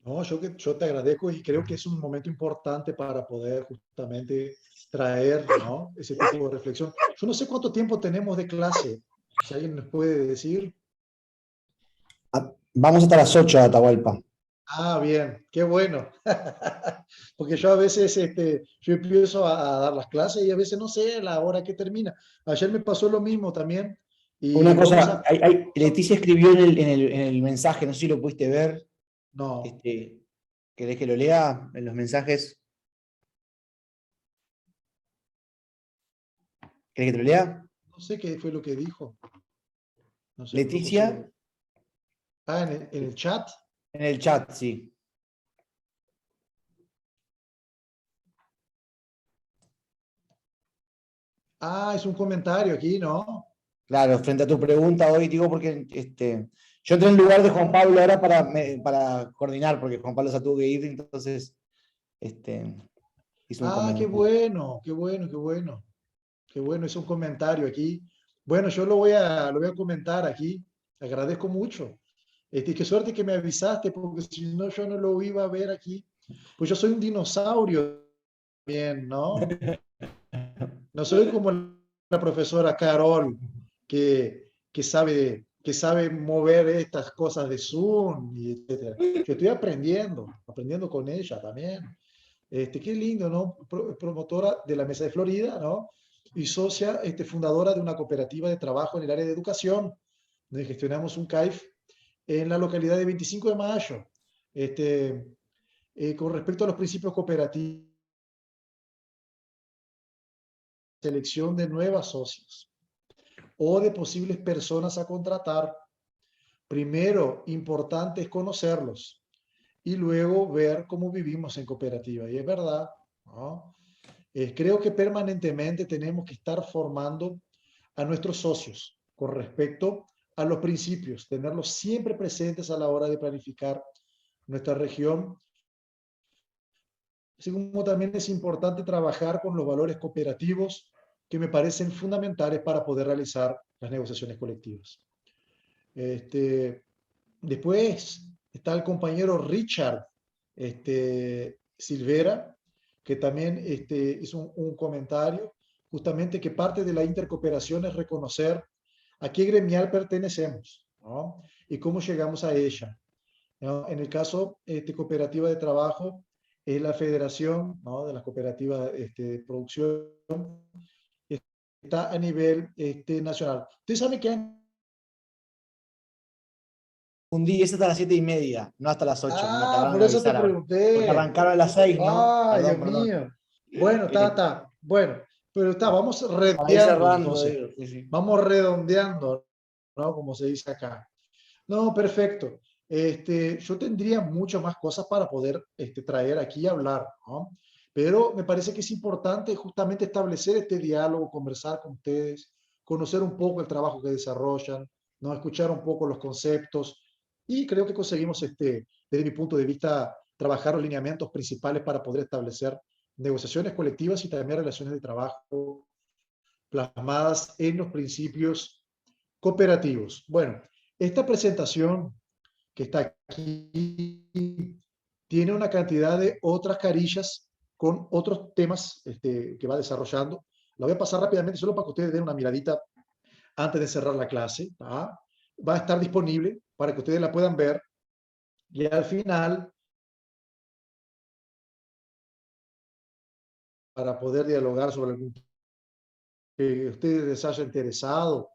No, yo te agradezco y creo que es un momento importante para poder justamente traer, ¿no?, ese tipo de reflexión. Yo no sé cuánto tiempo tenemos de clase, si alguien nos puede decir. Vamos hasta las 8, Atahualpa. Ah, bien, qué bueno. Porque yo a veces yo empiezo a dar las clases y a veces no sé la hora que termina. Ayer me pasó lo mismo también. Y una cosa, Leticia escribió en el mensaje, no sé si lo pudiste ver. No. ¿Querés que lo lea en los mensajes? ¿Querés que te lo lea? No sé qué fue lo que dijo. No sé, Leticia. En el chat. En el chat, sí. Ah, es un comentario aquí, ¿no? Claro, frente a tu pregunta hoy, digo, porque yo entré en lugar de Juan Pablo ahora para coordinar, porque Juan Pablo se tuvo que ir, entonces hizo un comentario. Qué bueno, qué bueno, qué bueno. Qué bueno, es un comentario aquí. Bueno, yo lo voy a comentar aquí. Agradezco mucho. Qué suerte que me avisaste, porque si no, yo no lo iba a ver aquí. Pues yo soy un dinosaurio también, ¿no? No soy como la profesora Carol, que sabe mover estas cosas de Zoom, y etc. Yo estoy aprendiendo con ella también. Qué lindo, ¿no? Promotora de la Mesa de Florida, ¿no? Y socia, fundadora de una cooperativa de trabajo en el área de educación, donde gestionamos un CAIF en la localidad de 25 de Mayo. Con respecto a los principios cooperativos, selección de nuevas socias o de posibles personas a contratar. Primero, importante es conocerlos y luego ver cómo vivimos en cooperativa. Y es verdad, ¿no? Creo que permanentemente tenemos que estar formando a nuestros socios con respecto a los principios, tenerlos siempre presentes a la hora de planificar nuestra región. Así como también es importante trabajar con los valores cooperativos que me parecen fundamentales para poder realizar las negociaciones colectivas. Después está el compañero Richard Silvera, que también hizo un comentario, justamente que parte de la intercooperación es reconocer a qué gremial pertenecemos, ¿no? Y cómo llegamos a ella, ¿no? En el caso cooperativa de trabajo, es la federación, ¿no?, de las cooperativas de producción, está a nivel nacional. Ustedes saben que es hasta las 7:30, no hasta las 8. Por eso te pregunté. Porque arrancaron a las 6, ¿no? Dios mío. Bueno, está. Bueno, pero vamos redondeando. Entonces. Sí. Vamos redondeando, ¿no? Como se dice acá. No, perfecto. Yo tendría muchas más cosas para poder traer aquí y hablar, ¿no? Pero me parece que es importante justamente establecer este diálogo, conversar con ustedes, conocer un poco el trabajo que desarrollan, ¿no? Escuchar un poco los conceptos, y creo que conseguimos, desde mi punto de vista, trabajar los lineamientos principales para poder establecer negociaciones colectivas y también relaciones de trabajo plasmadas en los principios cooperativos. Bueno, esta presentación que está aquí tiene una cantidad de otras carillas con otros temas que va desarrollando. La voy a pasar rápidamente solo para que ustedes den una miradita antes de cerrar la clase. ¿Ah? Va a estar disponible para que ustedes la puedan ver, y al final, para poder dialogar sobre algún que ustedes les haya interesado.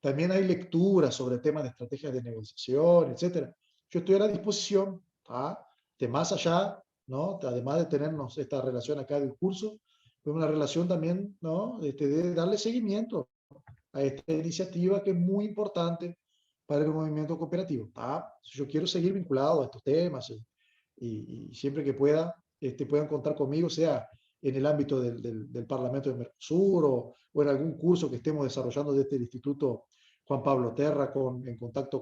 También hay lecturas sobre temas de estrategias de negociación, etc. Yo estoy a la disposición, ¿ah?, de más allá ¿no? Además de tenernos esta relación acá del curso, es una relación también, ¿no? De darle seguimiento a esta iniciativa que es muy importante para el movimiento cooperativo. Yo quiero seguir vinculado a estos temas y siempre que pueda, puedan contar conmigo, sea en el ámbito del Parlamento de Mercosur o en algún curso que estemos desarrollando desde el Instituto Juan Pablo Terra, en contacto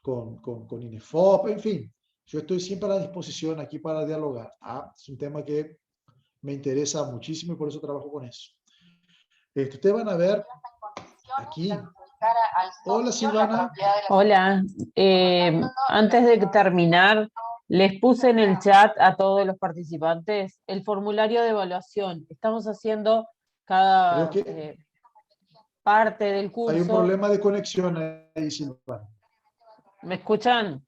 con INEFOP, en fin. Yo estoy siempre a la disposición aquí para dialogar. Es un tema que me interesa muchísimo y por eso trabajo con eso. Ustedes van a ver aquí. Hola, Silvana. Hola. Antes de terminar, les puse en el chat a todos los participantes el formulario de evaluación. Estamos haciendo cada parte del curso. Hay un problema de conexión ahí, Silvana. ¿Me escuchan?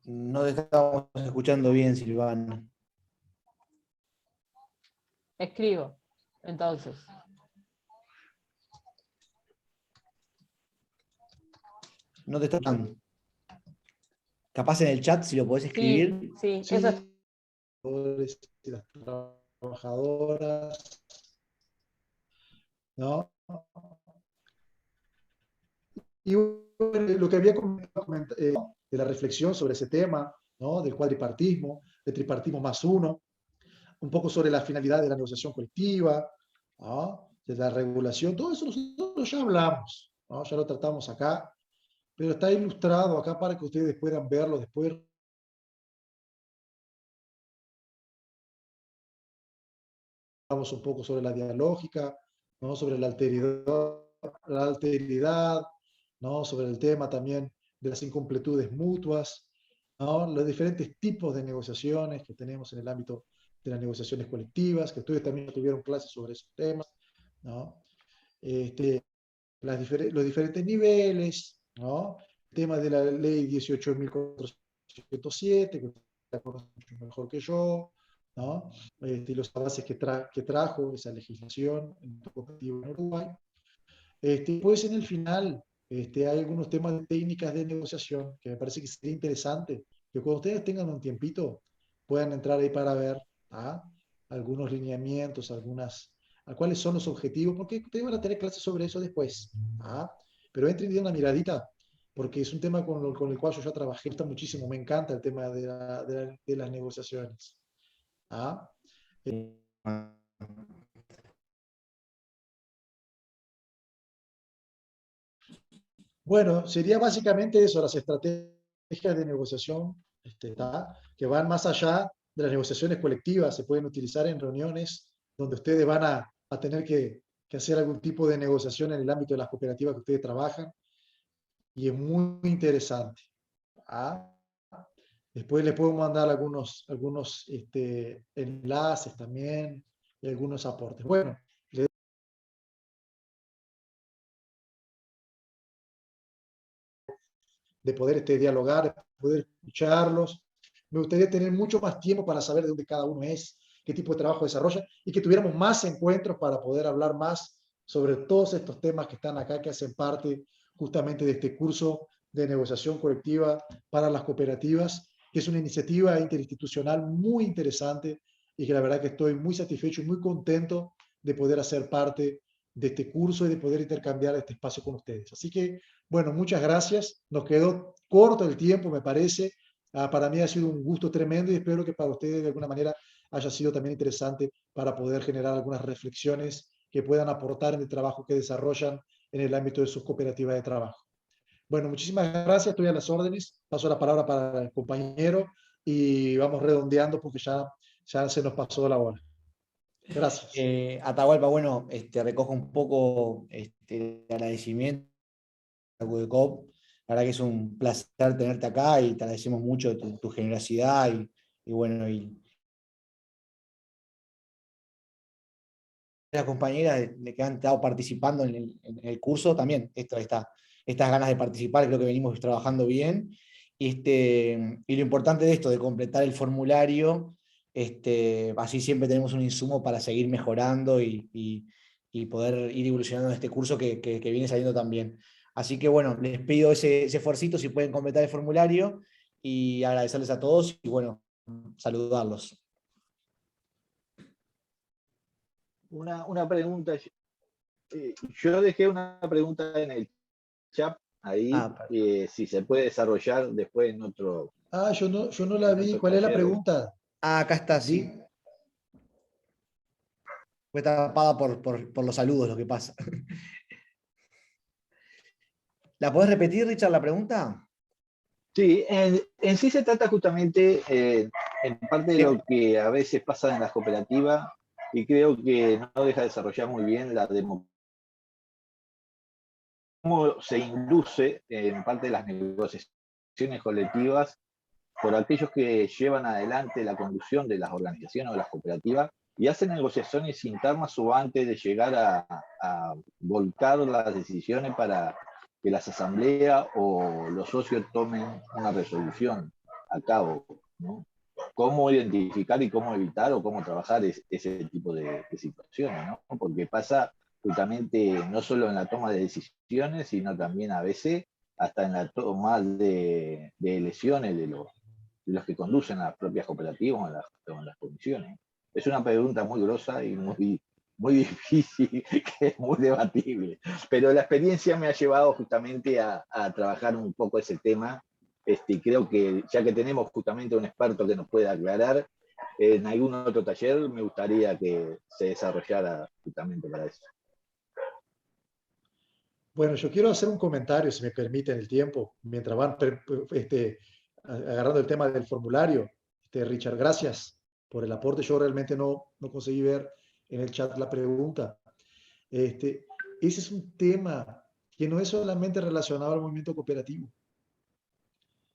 No te estamos escuchando bien, Silvana. Escribo, entonces. No te está escuchando. Capaz en el chat, si lo podés escribir. Sí, eso es. Las trabajadoras, ¿no? Y bueno, lo que había comentado de la reflexión sobre ese tema, ¿no? Del cuadripartismo, del tripartismo +1, un poco sobre la finalidad de la negociación colectiva, ¿no? De la regulación, todo eso nosotros ya hablamos, ¿no? Ya lo tratamos acá, pero está ilustrado acá para que ustedes puedan verlo después. Hablamos un poco sobre la dialógica, ¿no? Sobre la alteridad, ¿no? Sobre el tema también de las incompletudes mutuas, ¿no? Los diferentes tipos de negociaciones que tenemos en el ámbito de las negociaciones colectivas, que ustedes también tuvieron clases sobre esos temas, ¿no? Los diferentes niveles, ¿no? El tema de la ley 18.407, que la conocen mejor que yo, ¿no? Y los avances que trajo esa legislación en Uruguay. Pues en el final hay algunos temas de técnicas de negociación que me parece que sería interesante que cuando ustedes tengan un tiempito puedan entrar ahí para ver algunos lineamientos, cuáles son los objetivos, porque ustedes van a tener clases sobre eso después. Pero entren y den una miradita, porque es un tema con el cual yo ya trabajé, está muchísimo, me encanta el tema de las negociaciones. Bueno, sería básicamente eso, las estrategias de negociación que van más allá de las negociaciones colectivas, se pueden utilizar en reuniones donde ustedes van a tener que hacer algún tipo de negociación en el ámbito de las cooperativas que ustedes trabajan, y es muy interesante. Después les puedo mandar algunos enlaces también y algunos aportes. Bueno, de poder dialogar, de poder escucharlos. Me gustaría tener mucho más tiempo para saber de dónde cada uno es, qué tipo de trabajo desarrolla, y que tuviéramos más encuentros para poder hablar más sobre todos estos temas que están acá, que hacen parte justamente de este curso de negociación colectiva para las cooperativas, que es una iniciativa interinstitucional muy interesante y que la verdad que estoy muy satisfecho y muy contento de poder hacer parte de este curso y de poder intercambiar este espacio con ustedes. Así que, bueno, muchas gracias. Nos quedó corto el tiempo, me parece. Para mí ha sido un gusto tremendo y espero que para ustedes de alguna manera haya sido también interesante para poder generar algunas reflexiones que puedan aportar en el trabajo que desarrollan en el ámbito de sus cooperativas de trabajo. Bueno, muchísimas gracias, estoy a las órdenes. Paso la palabra para el compañero y vamos redondeando porque ya se nos pasó la hora. Gracias. Atahualpa, bueno, recojo un poco el agradecimiento a CUDECOP. La verdad que es un placer tenerte acá y te agradecemos mucho tu generosidad y bueno, y las compañeras que han estado participando en el curso también, estas ganas de participar, creo que venimos trabajando bien. Y lo importante de esto, de completar el formulario, así siempre tenemos un insumo para seguir mejorando y poder ir evolucionando en este curso que viene saliendo tan bien. Así que bueno, les pido ese esfuercito, si pueden completar el formulario, y agradecerles a todos. Y bueno, saludarlos. Una pregunta. Yo dejé una pregunta en el chat ahí, si se puede desarrollar después en otro. Yo no la vi. ¿Cuál es la pregunta? Acá está, sí. Fue tapada por los saludos, lo que pasa. ¿La podés repetir, Richard, la pregunta? Sí, en sí se trata justamente en parte de lo que a veces pasa en las cooperativas y creo que no deja de desarrollar muy bien la democracia. Cómo se induce en parte de las negociaciones colectivas por aquellos que llevan adelante la conducción de las organizaciones o las cooperativas y hacen negociaciones internas o antes de llegar a volcar las decisiones para que las asambleas o los socios tomen una resolución a cabo, ¿no? Cómo identificar y cómo evitar o cómo trabajar ese tipo de situaciones, ¿no? Porque pasa justamente no solo en la toma de decisiones, sino también a veces hasta en la toma de elecciones de los que conducen a las propias cooperativas o en las comisiones. Es una pregunta muy grosa y muy difícil, que es muy debatible. Pero la experiencia me ha llevado justamente a trabajar un poco ese tema. Creo que ya que tenemos justamente un experto que nos pueda aclarar, en algún otro taller me gustaría que se desarrollara justamente para eso. Bueno, yo quiero hacer un comentario, si me permiten el tiempo, mientras van agarrando el tema del formulario. Richard, gracias por el aporte. Yo realmente no conseguí ver en el chat la pregunta. Ese es un tema que no es solamente relacionado al movimiento cooperativo.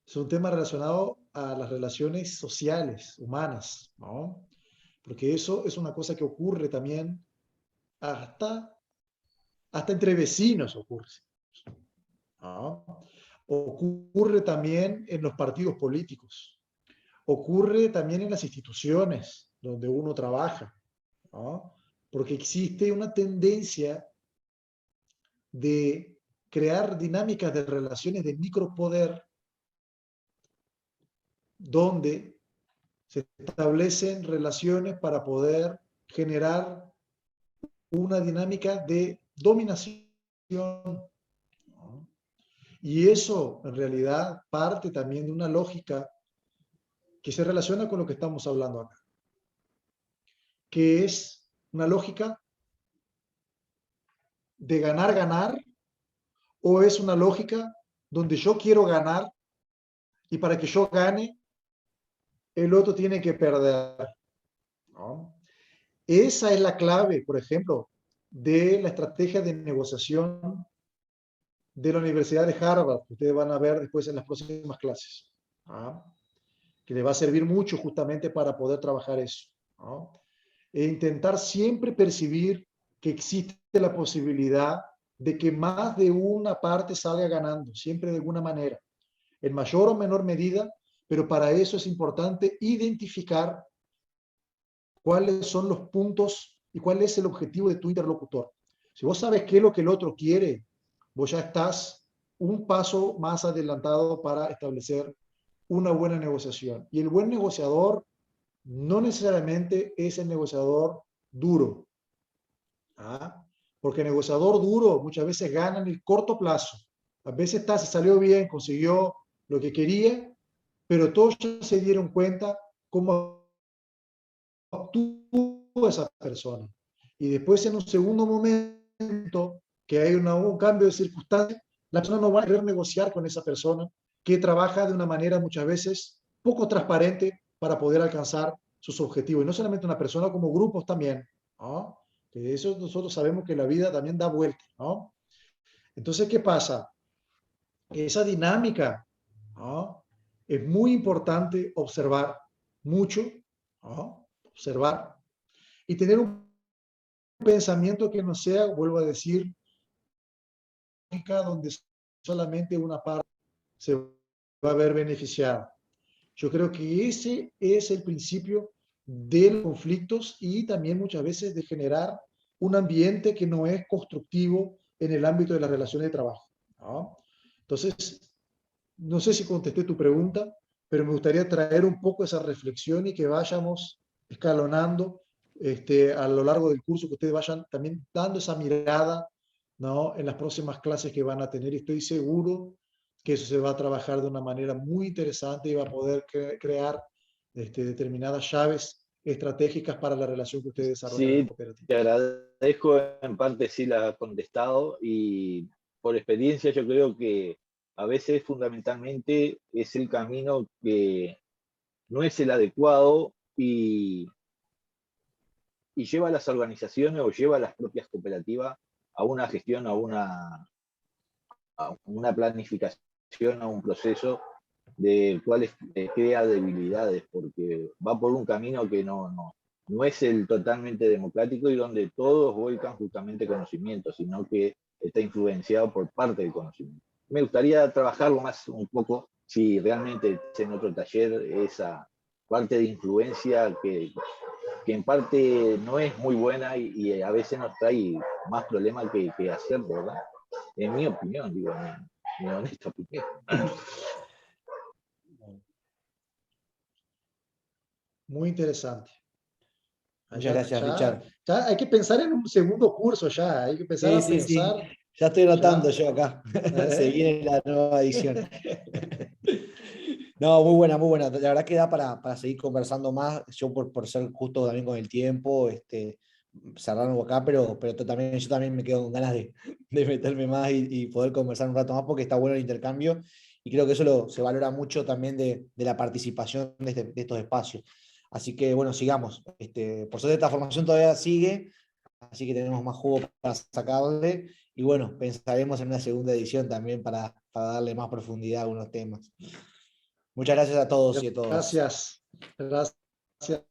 Es un tema relacionado a las relaciones sociales, humanas, ¿no? Porque eso es una cosa que ocurre también hasta entre vecinos ocurre, ¿no? Ocurre también en los partidos políticos, ocurre también en las instituciones donde uno trabaja, ¿no? Porque existe una tendencia de crear dinámicas de relaciones de micropoder donde se establecen relaciones para poder generar una dinámica de dominación, ¿no? Y eso en realidad parte también de una lógica que se relaciona con lo que estamos hablando acá, que es una lógica de ganar, o es una lógica donde yo quiero ganar y para que yo gane, el otro tiene que perder, ¿no? Esa es la clave, por ejemplo, de la estrategia de negociación de la Universidad de Harvard, que ustedes van a ver después en las próximas clases, ¿no? Que les va a servir mucho justamente para poder trabajar eso, ¿no? E intentar siempre percibir que existe la posibilidad de que más de una parte salga ganando, siempre de alguna manera, en mayor o menor medida, pero para eso es importante identificar cuáles son los puntos y cuál es el objetivo de tu interlocutor. Si vos sabes qué es lo que el otro quiere, vos ya estás un paso más adelantado para establecer una buena negociación. Y el buen negociador no necesariamente es el negociador duro, ¿ah? Porque el negociador duro muchas veces gana en el corto plazo. A veces se salió bien, consiguió lo que quería, pero todos ya se dieron cuenta cómo actuó esa persona. Y después en un segundo momento, que hay un cambio de circunstancias, la persona no va a querer negociar con esa persona que trabaja de una manera muchas veces poco transparente para poder alcanzar sus objetivos. Y no solamente una persona, como grupos también, ¿no? Que eso nosotros sabemos que la vida también da vueltas, ¿no? Entonces, ¿qué pasa? Esa dinámica, ¿no? Es muy importante observar mucho, ¿no? Observar y tener un pensamiento que no sea, vuelvo a decir, donde solamente una parte se va a ver beneficiada. Yo creo que ese es el principio de los conflictos y también muchas veces de generar un ambiente que no es constructivo en el ámbito de las relaciones de trabajo, ¿no? Entonces, no sé si contesté tu pregunta, pero me gustaría traer un poco esa reflexión y que vayamos escalonando a lo largo del curso, que ustedes vayan también dando esa mirada, ¿no?, en las próximas clases que van a tener. Y estoy seguro que eso se va a trabajar de una manera muy interesante y va a poder crear determinadas llaves estratégicas para la relación que ustedes desarrollan en la Sí, cooperativa. te agradezco, en parte sí la has contestado, y por experiencia yo creo que a veces fundamentalmente es el camino que no es el adecuado y lleva a las organizaciones o lleva a las propias cooperativas a una gestión, a una planificación, a un proceso del cual crea debilidades, porque va por un camino que no es el totalmente democrático y donde todos vuelcan justamente conocimiento, sino que está influenciado por parte del conocimiento. Me gustaría trabajarlo más un poco, si realmente en otro taller, esa parte de influencia que en parte no es muy buena y a veces nos trae más problemas que hacer, ¿verdad? En mi opinión, digo, mi honesta opinión. Muy interesante. Muchas gracias, Richard. Ya hay que pensar en un segundo curso ya, hay que empezar a pensar. Sí. Ya estoy notando ya. yo acá. Se viene la nueva edición. No, muy buena, muy buena. La verdad que da para seguir conversando más. Yo por ser justo también con el tiempo, cerrar algo acá, pero también, yo también me quedo con ganas de meterme más y poder conversar un rato más, porque está bueno el intercambio y creo que eso se valora mucho también de la participación de estos espacios. Así que bueno, sigamos. Por suerte esta formación todavía sigue, así que tenemos más jugo para sacarle y bueno, pensaremos en una segunda edición también para darle más profundidad a algunos temas. Muchas gracias a todos y a todas. Gracias.